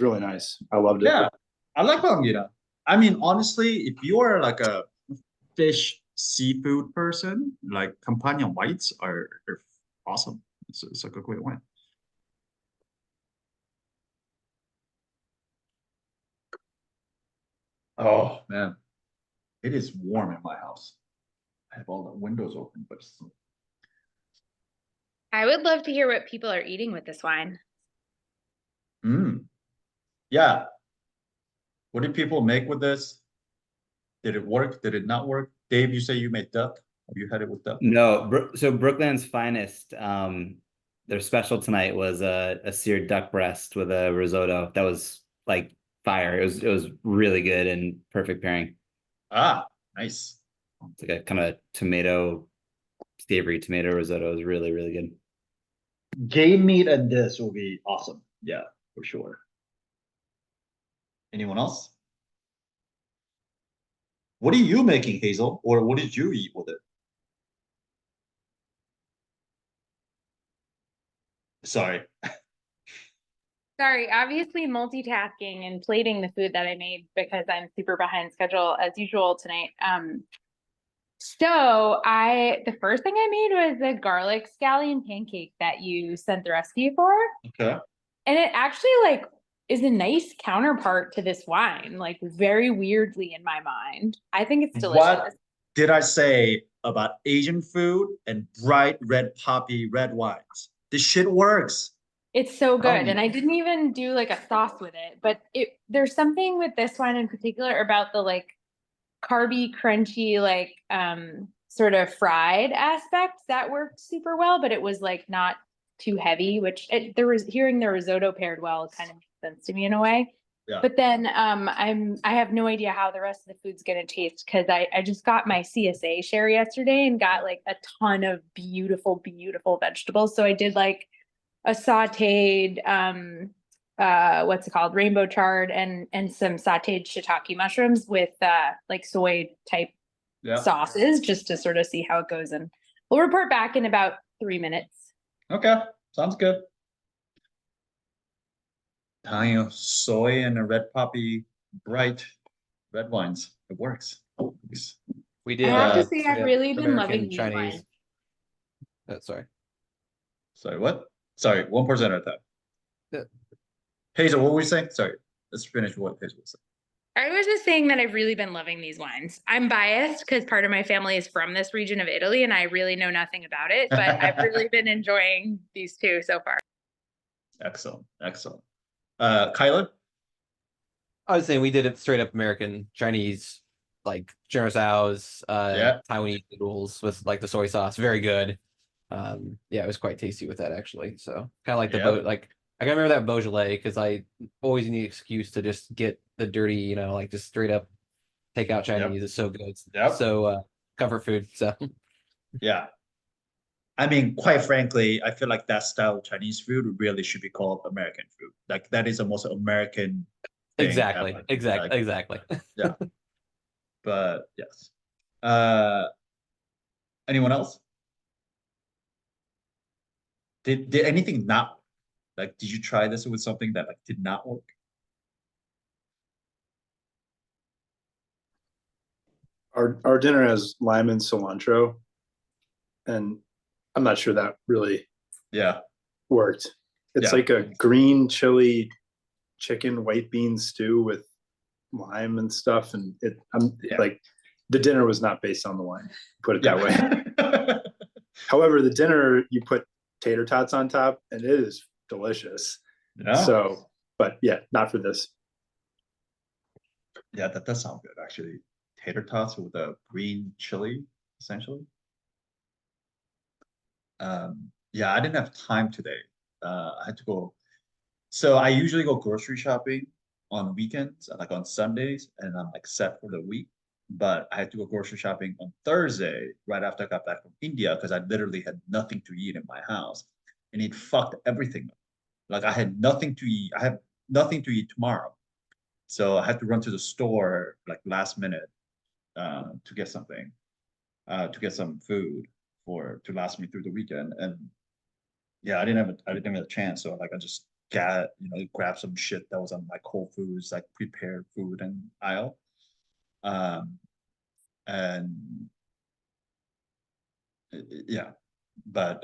really nice. I loved it. Yeah, I like Falangina. I mean, honestly, if you are like a fish seafood person, like Campania whites are awesome. It's a good way to win. Oh man, it is warm in my house. I have all the windows open, but it's I would love to hear what people are eating with this wine. yeah. What did people make with this? Did it work? Did it not work? Dave, you say you made duck. Have you had it with duck? No, so Brookland's finest, their special tonight was a seared duck breast with a risotto. That was like fire. It was really good and perfect pairing. Ah, nice. It's like a kind of savory tomato risotto. It was really, really good. Game meat and this will be awesome. Yeah, for sure. Anyone else? What are you making, Hazel? Or what did you eat with it? Sorry. Sorry, obviously multitasking and plating the food that I made because I'm super behind schedule as usual tonight. So the first thing I made was a garlic scallion pancake that you sent the recipe for. Okay. And it actually like is a nice counterpart to this wine, like very weirdly in my mind. I think it's delicious. What did I say about Asian food and bright red poppy red wines? This shit works. It's so Tell good. me. And I didn't even do like a sauce with it, but there's something with this wine in particular about the like carby, crunchy, like sort of fried aspect that worked super well, but it was like not too heavy, which hearing the risotto paired well kind of makes sense to me in a way. Yeah. But then I have no idea how the rest of the food's gonna taste because I just got my CSA share yesterday and got like a ton of beautiful, beautiful vegetables. So I did like a sauteed what's it called, rainbow chard and some sauteed shiitake mushrooms with like soy type sauces just to sort of see how it goes, and we'll report back in about 3 minutes. Okay, sounds good. Tying soy and a red poppy bright red wines. It works. We I did. have to say I've really been American loving these Chinese. wines. Sorry, what? Sorry, 1% at a time. Yeah. Hazel, what were we saying? Sorry, let's finish what Hazel was saying. I was just saying that I've really been loving these wines. I'm biased because part of my family is from this region of Italy and I really know nothing about it, but I've really been enjoying these two so far. Excellent, excellent. Kyler? I was saying we did it straight up American Chinese, like generosaos, Taiwanese noodles with like the soy sauce. Very good. Yeah, it was quite tasty with that actually. So kind of like the I can remember that Beaujolais because I always need an excuse to just get the dirty, like just straight up take out Chinese. It's so good. So comfort food. So yeah. I mean, quite frankly, I feel like that style of Chinese food really should be called American food. Like that is the most American thing exactly. ever. Exactly. Yeah. But yes. Anyone else? Did anything not work? Like, did you try this with something that like did not work? Our dinner has lime and cilantro, and I'm not sure that really worked. It's like a green chili chicken white bean stew with lime and stuff, and like the dinner was not based on the wine, put it that way. However, the dinner you put tater tots on top and it is delicious. So, but yeah, not for this. Yeah, that does sound good actually. Tater tots with a green chili, essentially. Yeah, I didn't have time today. I had to go. So I usually go grocery shopping on weekends, like on Sundays, and I'm like set for the week. But I had to go grocery shopping on Thursday, right after I got back from India, because I literally had nothing to eat in my house. and it fucked everything up. Like I had nothing to eat. I have nothing to eat tomorrow, so I had to run to the store like last minute to get something, to get some food to last me through the weekend. And yeah, I didn't have a chance. So like I just grabbed some shit that was on like Whole Foods, like prepared food and aisle. And yeah, but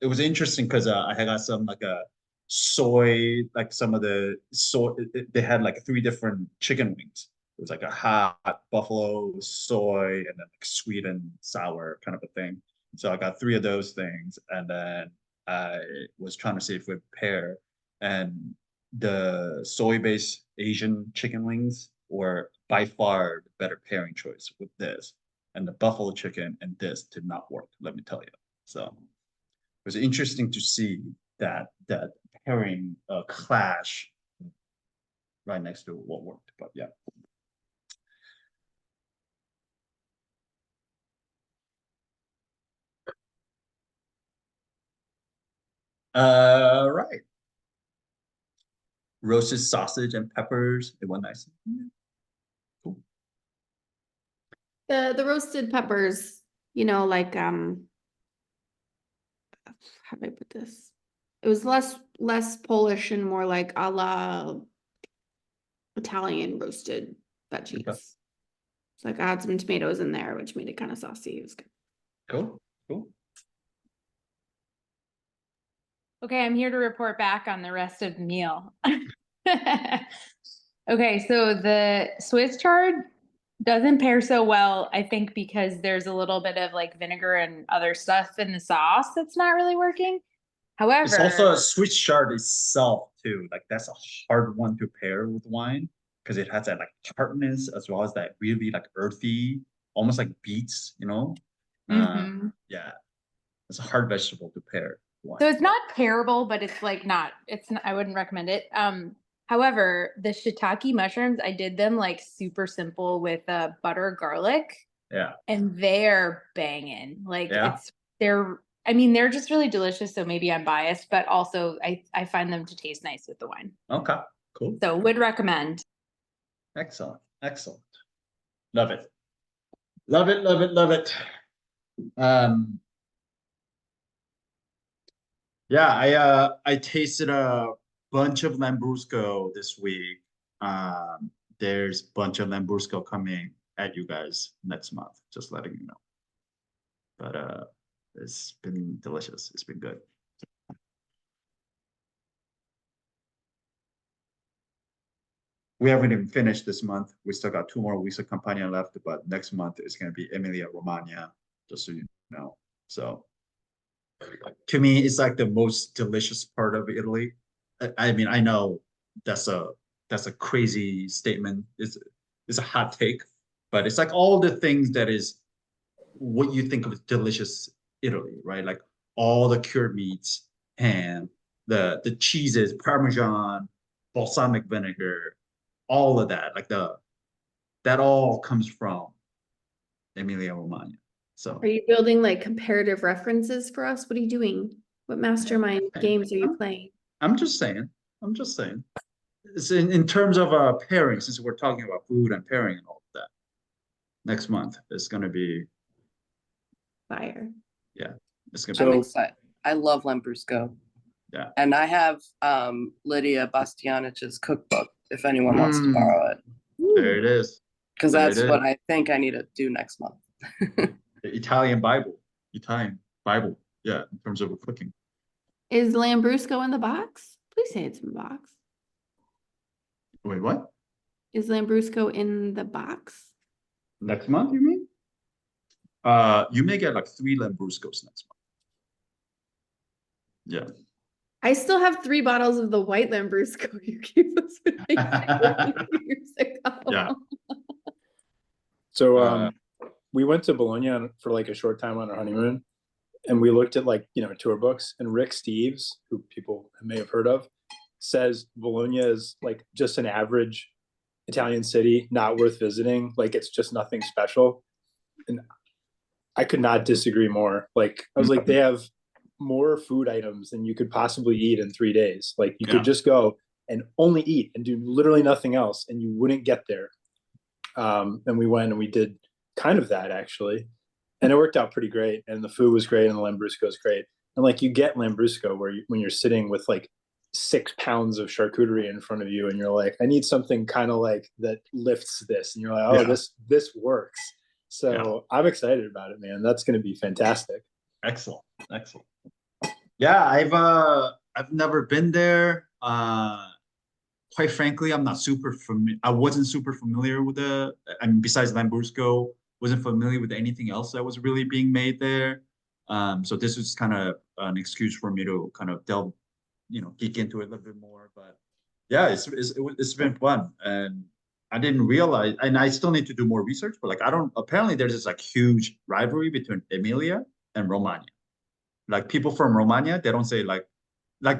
it was interesting because I had got some like a soy, like some of the soy. They had like 3 different chicken wings. It was like a hot buffalo, soy, and then like sweet and sour kind of a thing. So I got 3 of those things, and then I was trying to see if we pair. And the soy-based Asian chicken wings were by far the better pairing choice with this. And the buffalo chicken and this did not work, let me tell you. So it was interesting to see that pairing clash right next to what worked. But yeah. Right. Roasted sausage and peppers. It went nice. Cool. The roasted peppers, like how do I put this? It was less Polish and more like a la Italian roasted veggies. Okay. So like I had some tomatoes in there, which made it kind of saucy. It was good. Cool. Okay, I'm here to report back on the rest of the meal. Okay, so the Swiss chard doesn't pair so well, I think, because there's a little bit of like vinegar and other stuff in the sauce that's not really working. However, it's also a Swiss chard itself too. Like that's a hard one to pair with wine because it has that like tartness as well as that really like earthy, almost like beets, Mhm. Yeah, it's a hard vegetable to pair wine. So it's not terrible, but it's not, I wouldn't recommend it. However, the shiitake mushrooms, I did them like super simple with butter, garlic. Yeah. And they're banging. Like Yeah. they're just really delicious. So maybe I'm biased, but also I find them to taste nice with the wine. Okay, cool. So would recommend. Excellent. Love it. Yeah, I tasted a bunch of Lambrusco this week. There's a bunch of Lambrusco coming at you guys next month, just letting you know. But it's been delicious. It's been good. We haven't even finished this month. We still got 2 more weeks of Campania left, but next month is going to be Emilia Romagna, just so you know. So to me, it's like the most delicious part of Italy. I mean, I know that's a crazy statement. It's a hot take, but it's like all the things that is what you think of as delicious Italy, right? Like all the cured meats, ham, the cheeses, Parmesan, balsamic vinegar, all of that. Like that all comes from Emilia Romagna. So Are you building like comparative references for us? What are you doing? What mastermind games are you playing? I'm just saying. It's in terms of pairing, since we're talking about food and pairing and all of that. Next month is going to be Fire. Yeah, it's going I'm to be. excited. I love Lambrusco. Yeah. And I have Lydia Bastianich's cookbook if anyone wants to borrow it. There it is. Because There that's it what is. I think I need to do next month. The Italian Bible. Yeah, in terms of cooking. Is Lambrusco in the box? Please say it's in the box. Wait, what? Is Lambrusco in the box? Next month, you mean? You may get like 3 Lambruscos next month. Yeah. I still have 3 bottles of the white Lambrusco you gave us years ago. Yeah. So we went to Bologna for like a short time on our honeymoon, and we looked at like tour books, and Rick Steves, who people may have heard of, says Bologna is like just an average Italian city, not worth visiting. Like it's just nothing special. And I could not disagree more. Like I was like, they have more food items than you could possibly eat in 3 days. Like you Yeah. could just go and only eat and do literally nothing else, and you wouldn't get there. And we went and we did kind of that actually, and it worked out pretty great. And the food was great, and the Lambrusco is great. And like you get Lambrusco where when you're sitting with like 6 pounds of charcuterie in front of you, and you're like, I need something kind of like that lifts this, and you're like, oh, Yeah. this works. So I'm excited about it, man. That's going to be fantastic. Excellent. Yeah, I've never been there. Quite frankly, I'm not super familiar. I wasn't super familiar with besides Lambrusco, wasn't familiar with anything else that was really being made there. So this was kind of an excuse for me to kind of delve, geek into it a little bit more. But yeah, it's been fun, and I didn't realize, and I still need to do more research. But like, apparently there's this like huge rivalry between Emilia and Romagna. Like people from Romagna, they don't say like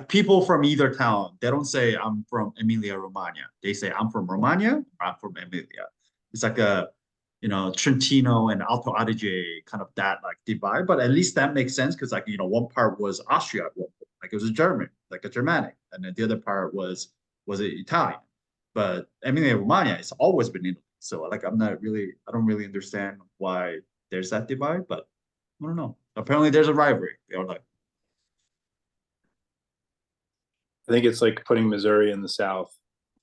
people from either town, they don't say I'm from Emilia Romagna. They say I'm from Romagna, I'm from Emilia. It's like a, Trentino and Alto Adige kind of that like divide, but at least that makes sense because like, one part was Austria at one point, like it was a German, like a Germanic, and then the other part was Italian. But Emilia Romagna, it's always been Italy. So like I don't really understand why there's that divide, but I don't know. Apparently there's a rivalry. I think it's like putting Missouri in the South.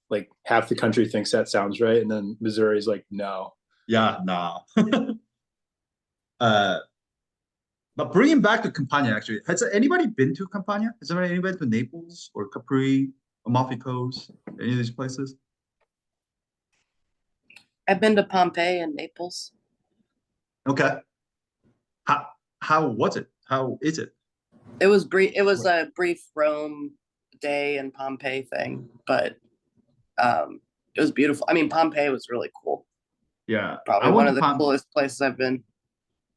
Like half the country thinks that sounds right, and then Missouri's like, no. Yeah, no. But bringing back to Campania, actually, has anybody been to Campania? Has anybody been to Naples or Capri, Amalfi Coast, any of these places? I've been to Pompeii and Naples. Okay. How was it? How is it? It was brief. It was a brief Rome day and Pompeii thing, but it was beautiful. I mean, Pompeii was really cool. Yeah, Probably one of the coolest places I've been.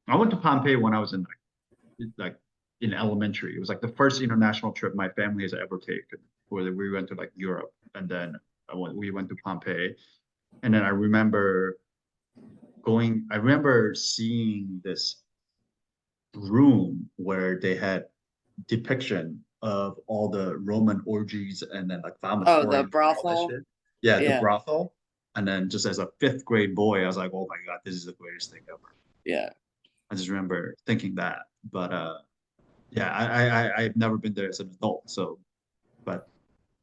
I went to Pompeii when I was in in elementary. It was like the first international trip my family has ever taken, where we went to like Europe, and then we went to Pompeii, and then I remember seeing this room where they had depiction of all the Roman orgies and then like Oh, the brothel. Yeah, the brothel. And then just as a 5th grade boy, I was like, oh my God, this is the greatest thing ever. Yeah. I just remember thinking that. But yeah, I've never been there as an adult. So, but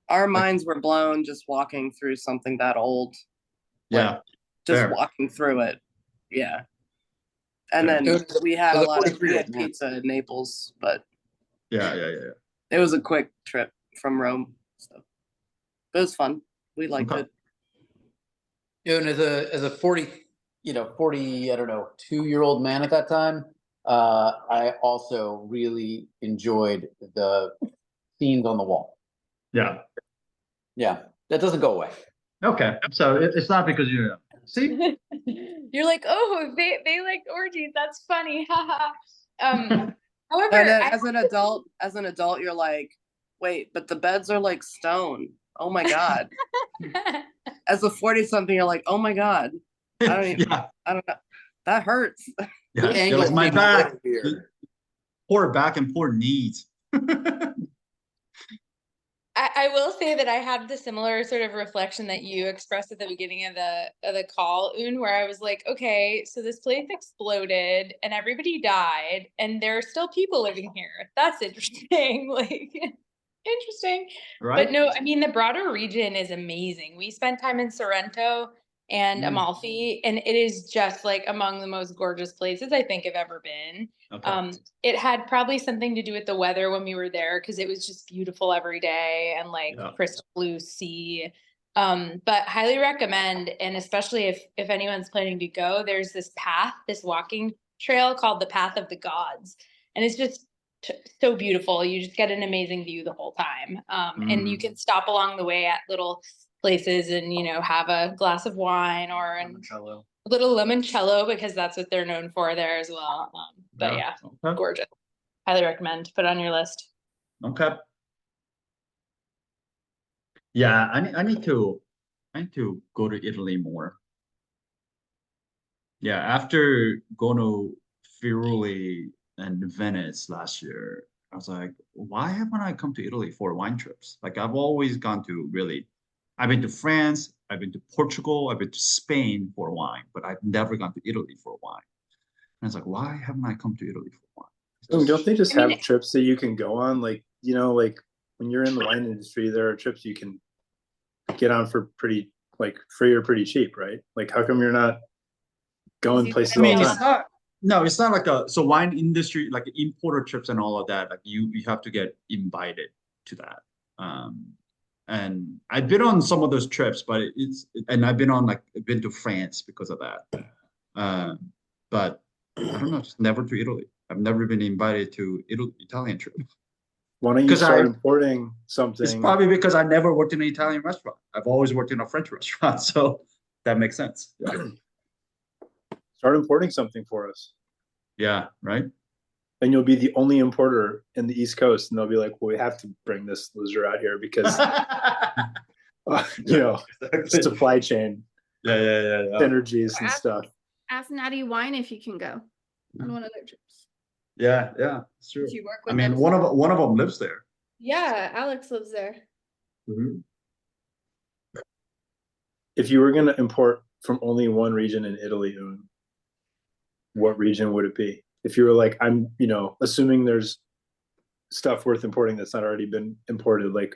our minds were blown just walking through something that old. Yeah. Just walking through it. Yeah. And then we had pizza in Naples, but yeah. It was a quick trip from Rome. So it was fun. We liked it. And as a 40, I don't know, 2-year-old man at that time, I also really enjoyed the scenes on the wall. Yeah. Yeah. That doesn't go away. Okay. So it's not because see? You're like, oh, they like orgies. That's funny. Haha. However, as an adult, you're like, wait, but the beds are like stone. Oh my God. As a 40-something, you're like, oh my God. I don't know. That hurts. Yeah, it was my back. Poor back and poor knees. I will say that I had the similar sort of reflection that you expressed at the beginning of the call, Un, where I was like, okay, so this place exploded and everybody died, and there are still people living here. That's interesting. Like, interesting. Right. But no, I mean, the broader region is amazing. We spent time in Sorrento and Amalfi, and it is just like among the most gorgeous places I think I've ever been. Okay. It had probably something to do with the weather when we were there, because it was just beautiful every day and like crystal blue sea. But highly recommend, and especially if anyone's planning to go, there's this walking trail called the Path of the Gods, and it's just so beautiful. You just get an amazing view the whole time, and you can stop along the way at little places and have a glass of wine or a little limoncello, because that's what they're known for there as well. But gorgeous. Highly recommend. Put it on your list. Okay. Yeah, I need to go to Italy more. Yeah, after going to Friuli and Venice last year, I was like, why haven't I come to Italy for wine trips? Like I've always gone to really, I've been to France, I've been to Portugal, I've been to Spain for wine, but I've never gone to Italy for wine. And I was like, why haven't I come to Italy for wine? Don't they just I mean, have trips that you can go on? Like, you know, like when you're in the wine industry, there are trips you can get on for pretty, like free or pretty cheap, right? Like, how come you're not going places all the it's time? not, no, it's not like so wine industry, like importer trips and all of that, like you have to get invited to that. And I've been on some of those trips, but and I've been on been to France because of that. But I don't know, just never to Italy. I've never been invited to Italian trip. Why don't you start importing something? It's probably because I never worked in an Italian restaurant. I've always worked in a French restaurant, so that makes sense. Yeah. Start importing something for us. Yeah, right. And you'll be the only importer in the East Coast, and they'll be like, "Well, we have to bring this loser out here because, you know, supply chain, synergies and stuff." Ask Natty Wine if you can go on one of their trips. Yeah, it's true. You work I with mean, them? one of them lives there. Yeah, Alex lives there. If you were going to import from only one region in Italy, what region would it be? If you were like, I'm, you know, assuming there's stuff worth importing that's not already been imported, like,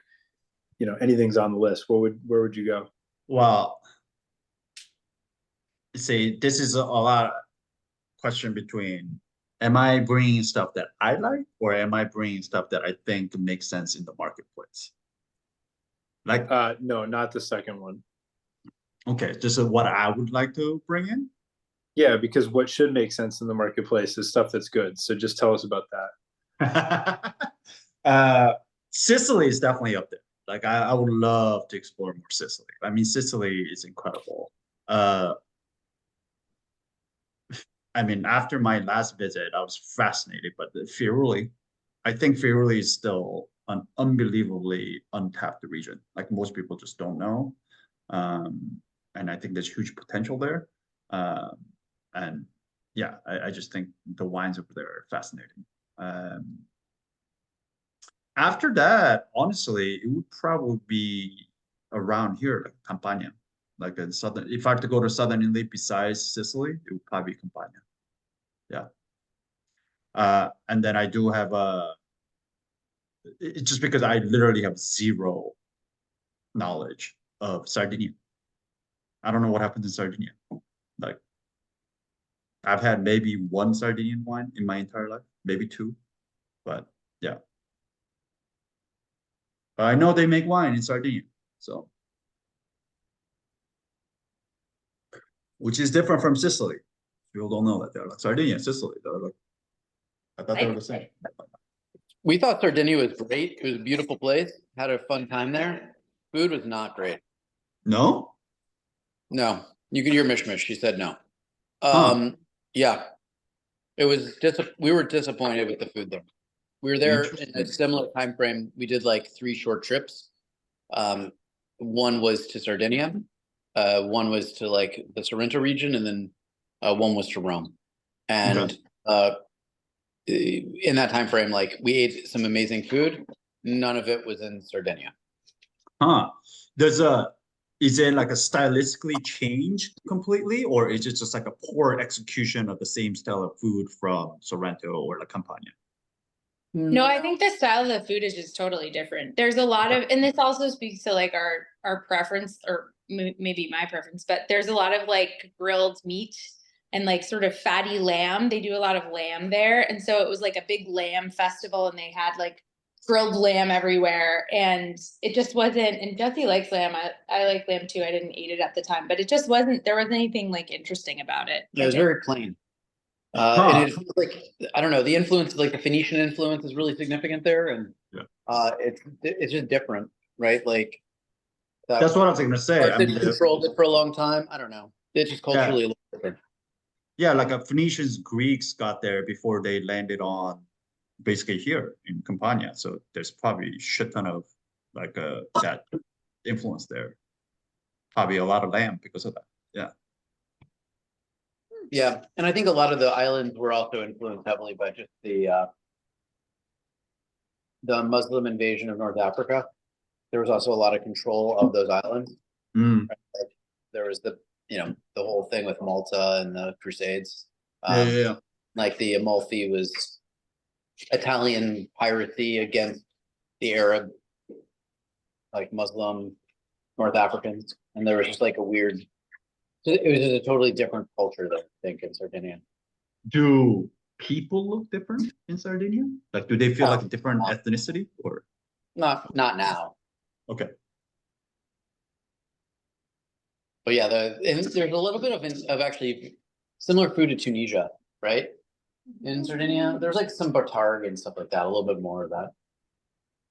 you know, anything's on the list, where would you go? Well, see, this is a lot question between, am I bringing stuff that I like, or am I bringing stuff that I think makes sense in the marketplace? Like, no, not the second one. Okay, just what I would like to bring in. Yeah, because what should make sense in the marketplace is stuff that's good. So just tell us about that. Sicily is definitely up there. Like I would love to explore more Sicily. I mean, Sicily is incredible. I mean, after my last visit, I was fascinated, but I think Friuli is still an unbelievably untapped region. Like most people just don't know. And I think there's huge potential there. And yeah, I just think the wines over there are fascinating. After that, honestly, it would probably be around here, like Campania, like in southern. If I had to go to southern Italy besides Sicily, it would probably be Campania. Yeah. And then I do have it's just because I literally have zero knowledge of Sardinia. I don't know what happens in Sardinia. Like, I've had maybe one Sardinian wine in my entire life, maybe two, but yeah. But I know they make wine in Sardinia, so. Which is different from Sicily. People don't know that. They're like, Sardinia, Sicily. They're like, I thought they were the same. We thought Sardinia was great. It was a beautiful place. Had a fun time there. Food was not great. No? No. You could hear Mishmish. She said no. Yeah. It was we were disappointed with the food there. We were there in a similar time frame. We did like 3 short trips. One was to Sardinia, one was to like the Sorrento region, and then one was to Rome. And in that time frame, like we ate some amazing food. None of it was in Sardinia. Is it like a stylistically changed completely, or is it just like a poor execution of the same style of food from Sorrento or La Campania? No, I think the style of the food is just totally different. There's a lot of, and this also speaks to like our preference, or maybe my preference, but there's a lot of like grilled meat and like sort of fatty lamb. They do a lot of lamb there. And so it was like a big lamb festival, and they had like grilled lamb everywhere, and it just wasn't, and Jesse likes lamb. I like lamb too. I didn't eat it at the time, but it just wasn't, there wasn't anything like interesting about it. Yeah, it was very plain. And it's like, I don't know, the influence, like the Phoenician influence is really significant there. And it's just different, right? Like that's what I was going to say. I mean, controlled it for a long time. I don't know. It's just culturally a little different. Yeah, like Phoenicians, Greeks got there before they landed on basically here in Campania. So there's probably a shit ton of like that influence there. Probably a lot of lamb because of that. Yeah. Yeah, and I think a lot of the islands were also influenced heavily by just the the Muslim invasion of North Africa, there was also a lot of control of those islands. Mm. Right? Like, there was the whole thing with Malta and the Crusades. Yeah. Like the Amalfi was Italian piracy against the Arab, like Muslim North Africans, and there was just like a weird. It was just a totally different culture there, I think, in Sardinia. Do people look different in Sardinia? Like, do they feel No. like a different ethnicity or? Not now. Okay. But yeah, there's a little bit of actually similar food to Tunisia, right? In Sardinia, there's like some batarg and stuff like that, a little bit more of that.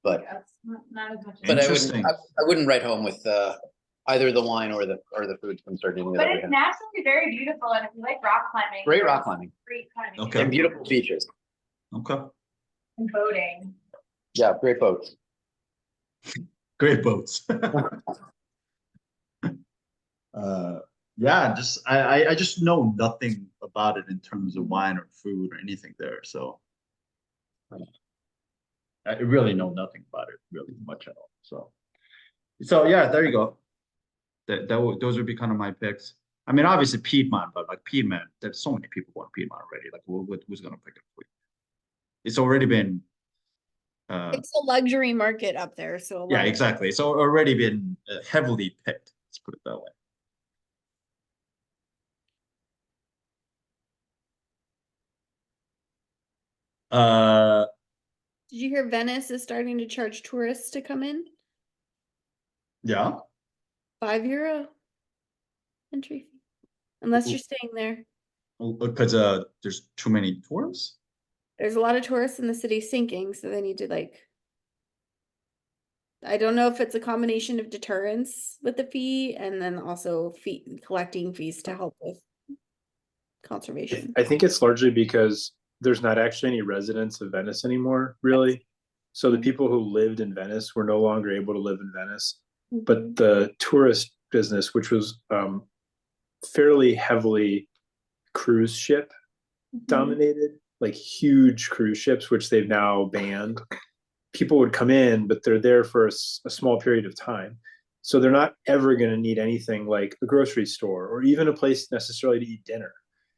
But Not as much. but Interesting. I wouldn't write home with either the wine or the food from Sardinia. But that we it's had. naturally very beautiful, and if you like rock climbing, Great rock there's climbing. great climbing. Okay. And beautiful beaches. Okay. And boating. Yeah, great boats. Great boats. Yeah, just I just know nothing about it in terms of wine or food or anything there. So I really know nothing about it really much at all. So yeah, there you go. Those would be kind of my picks. I mean, obviously Piedmont, but like Piedmont, there's so many people want Piedmont already. Like, who's gonna pick it for you? It's already been. It's a luxury market up there, so. Yeah, exactly. It's already been heavily picked. Let's put it that way. Did you hear Venice is starting to charge tourists to come in? Yeah. €5 entry fee, unless you're staying there. Because there's too many tourists. There's a lot of tourists in the city sinking, so they need to like. I don't know if it's a combination of deterrence with the fee and then also collecting fees to help with conservation. I think it's largely because there's not actually any residents of Venice anymore, really. So the people who lived in Venice were no longer able to live in Venice. But the tourist business, which was fairly heavily cruise ship dominated, like huge cruise ships, which they've now banned. People would come in, but they're there for a small period of time. So they're not ever going to need anything like a grocery store or even a place necessarily to eat dinner.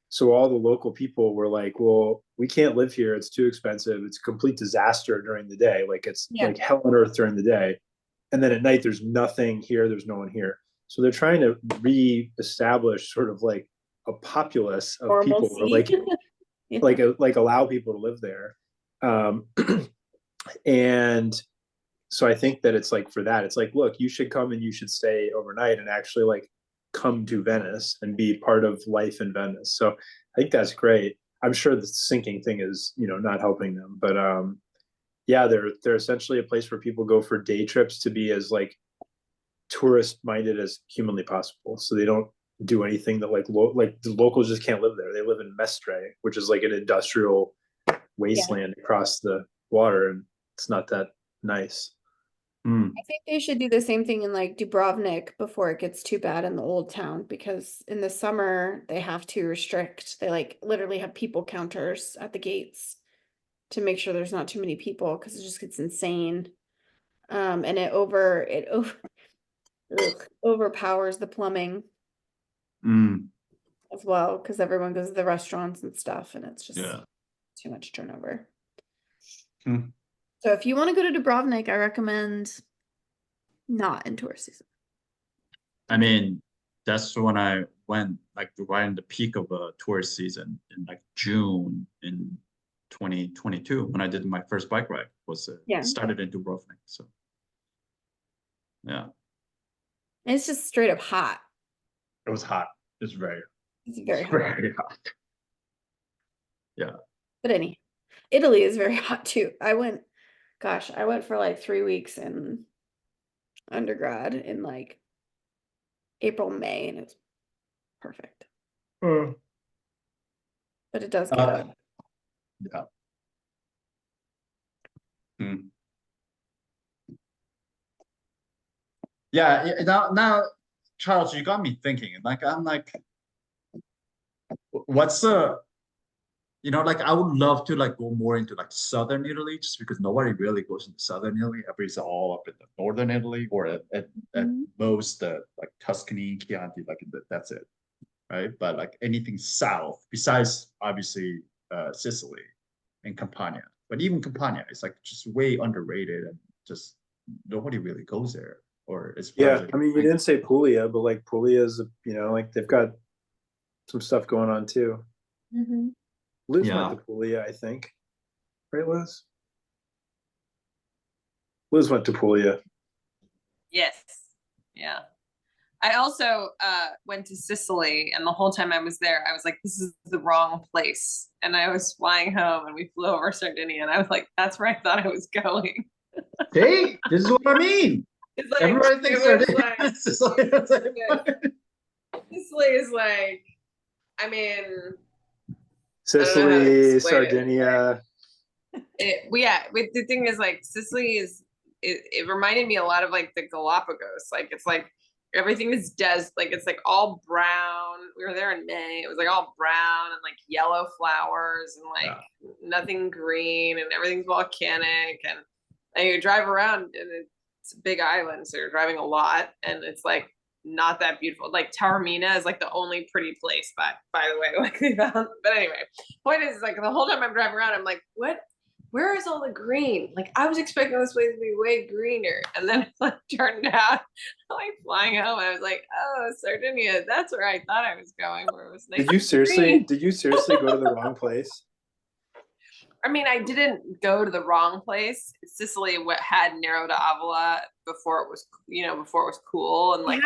So all the local people were like, well, we can't live here. It's too expensive. It's a complete disaster during the day. Like it's like hell on earth during the day. And then at night, there's nothing here. There's no one here. So they're trying to reestablish sort of like a populace of people, or like allow people to live there. And so I think that it's like for that, it's like, look, you should come and you should stay overnight and actually like come to Venice and be part of life in Venice. So I think that's great. I'm sure the sinking thing is, not helping them, but yeah, they're essentially a place where people go for day trips to be as like tourist minded as humanly possible. So they don't do anything that like the locals just can't live there. They live in Mestre, which is like an industrial wasteland across the water, and it's not that nice. I think they should do the same thing in like Dubrovnik before it gets too bad in the old town, because in the summer they have to restrict. They like literally have people counters at the gates to make sure there's not too many people, because it just gets insane. And it overpowers the plumbing as well, because everyone goes to the restaurants and stuff, and it's just too much turnover. So if you want to go to Dubrovnik, I recommend not in tourist season. I mean, that's when I went, like right in the peak of a tourist season in like June in 2022 when I did my first bike ride. Started in Dubrovnik. So yeah, and it's just straight up hot. It was hot. It's very hot. Yeah. But Italy is very hot too. I went for like 3 weeks in undergrad in like April, May, and it's perfect. But it does get up. Yeah. Now, Charles, you got me thinking. Like, I'm like, what's the, You know, like I would love to like go more into like southern Italy, just because nobody really goes into southern Italy. Everybody's all up in the northern Italy, or at most like Tuscany, Chianti, like that's it, right? But like anything south, besides obviously Sicily and Campania, but even Campania is like just way underrated, and just nobody really goes there. Or as far as I mean, you didn't say Puglia, but like Puglia is, you know, like they've got some stuff going on too. Liz went to Puglia, I think. Right, Liz? Liz went to Puglia. Yes. Yeah. I also went to Sicily, and the whole time I was there, I was like, this is the wrong place. And I was flying home, and we flew over Sardinia, and I was like, that's where I thought I was going. See, this is what I mean. It's like, Everybody thinks Sicily is like, I mean, Sicily, Sardinia. The thing is, like, Sicily is, it reminded me a lot of like the Galapagos. Like, it's like everything is like it's like all brown. We were there in May. It was like all brown and like yellow flowers and like nothing green, and everything's volcanic, and you drive around, and it's a big island, so you're driving a lot, and it's like not that beautiful. Like Terramatta is like the only pretty place, by the way, like we found. But anyway, point is, like the whole time I'm driving around, I'm like, what? Where is all the green? Like I was expecting this place to be way greener, and then it like turned out like flying home. I was like, oh, Sardinia, that's where I thought I was going. Where it was nice. Did you seriously go to the wrong place? I mean, I didn't go to the wrong place. Sicily had Nero d'Avola before it was, before it was cool. And like,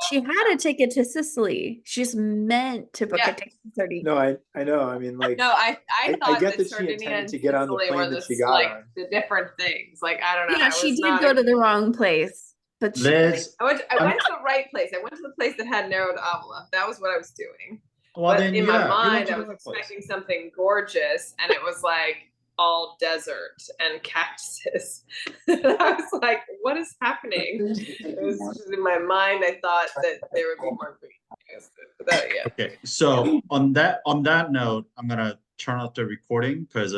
She had a ticket to Sicily. She's meant to book a ticket to Sardinia. No, I know. I mean, like, no, I thought get that she Sardinia intended and to get on the Sicily plane were that she got on. the different things. Like, I don't know. Yeah, she did go to the wrong place. But Liz, I went to the right place. I went to the place that had Nero d'Avola. That was what I was doing. Well, but then, in my you mind, went to I the was right place. expecting something gorgeous, and it was like all desert and cactuses. And I was like, what is happening? It was just in my mind, I thought that there would be more green. Okay, so on that note, I'm gonna turn off the recording because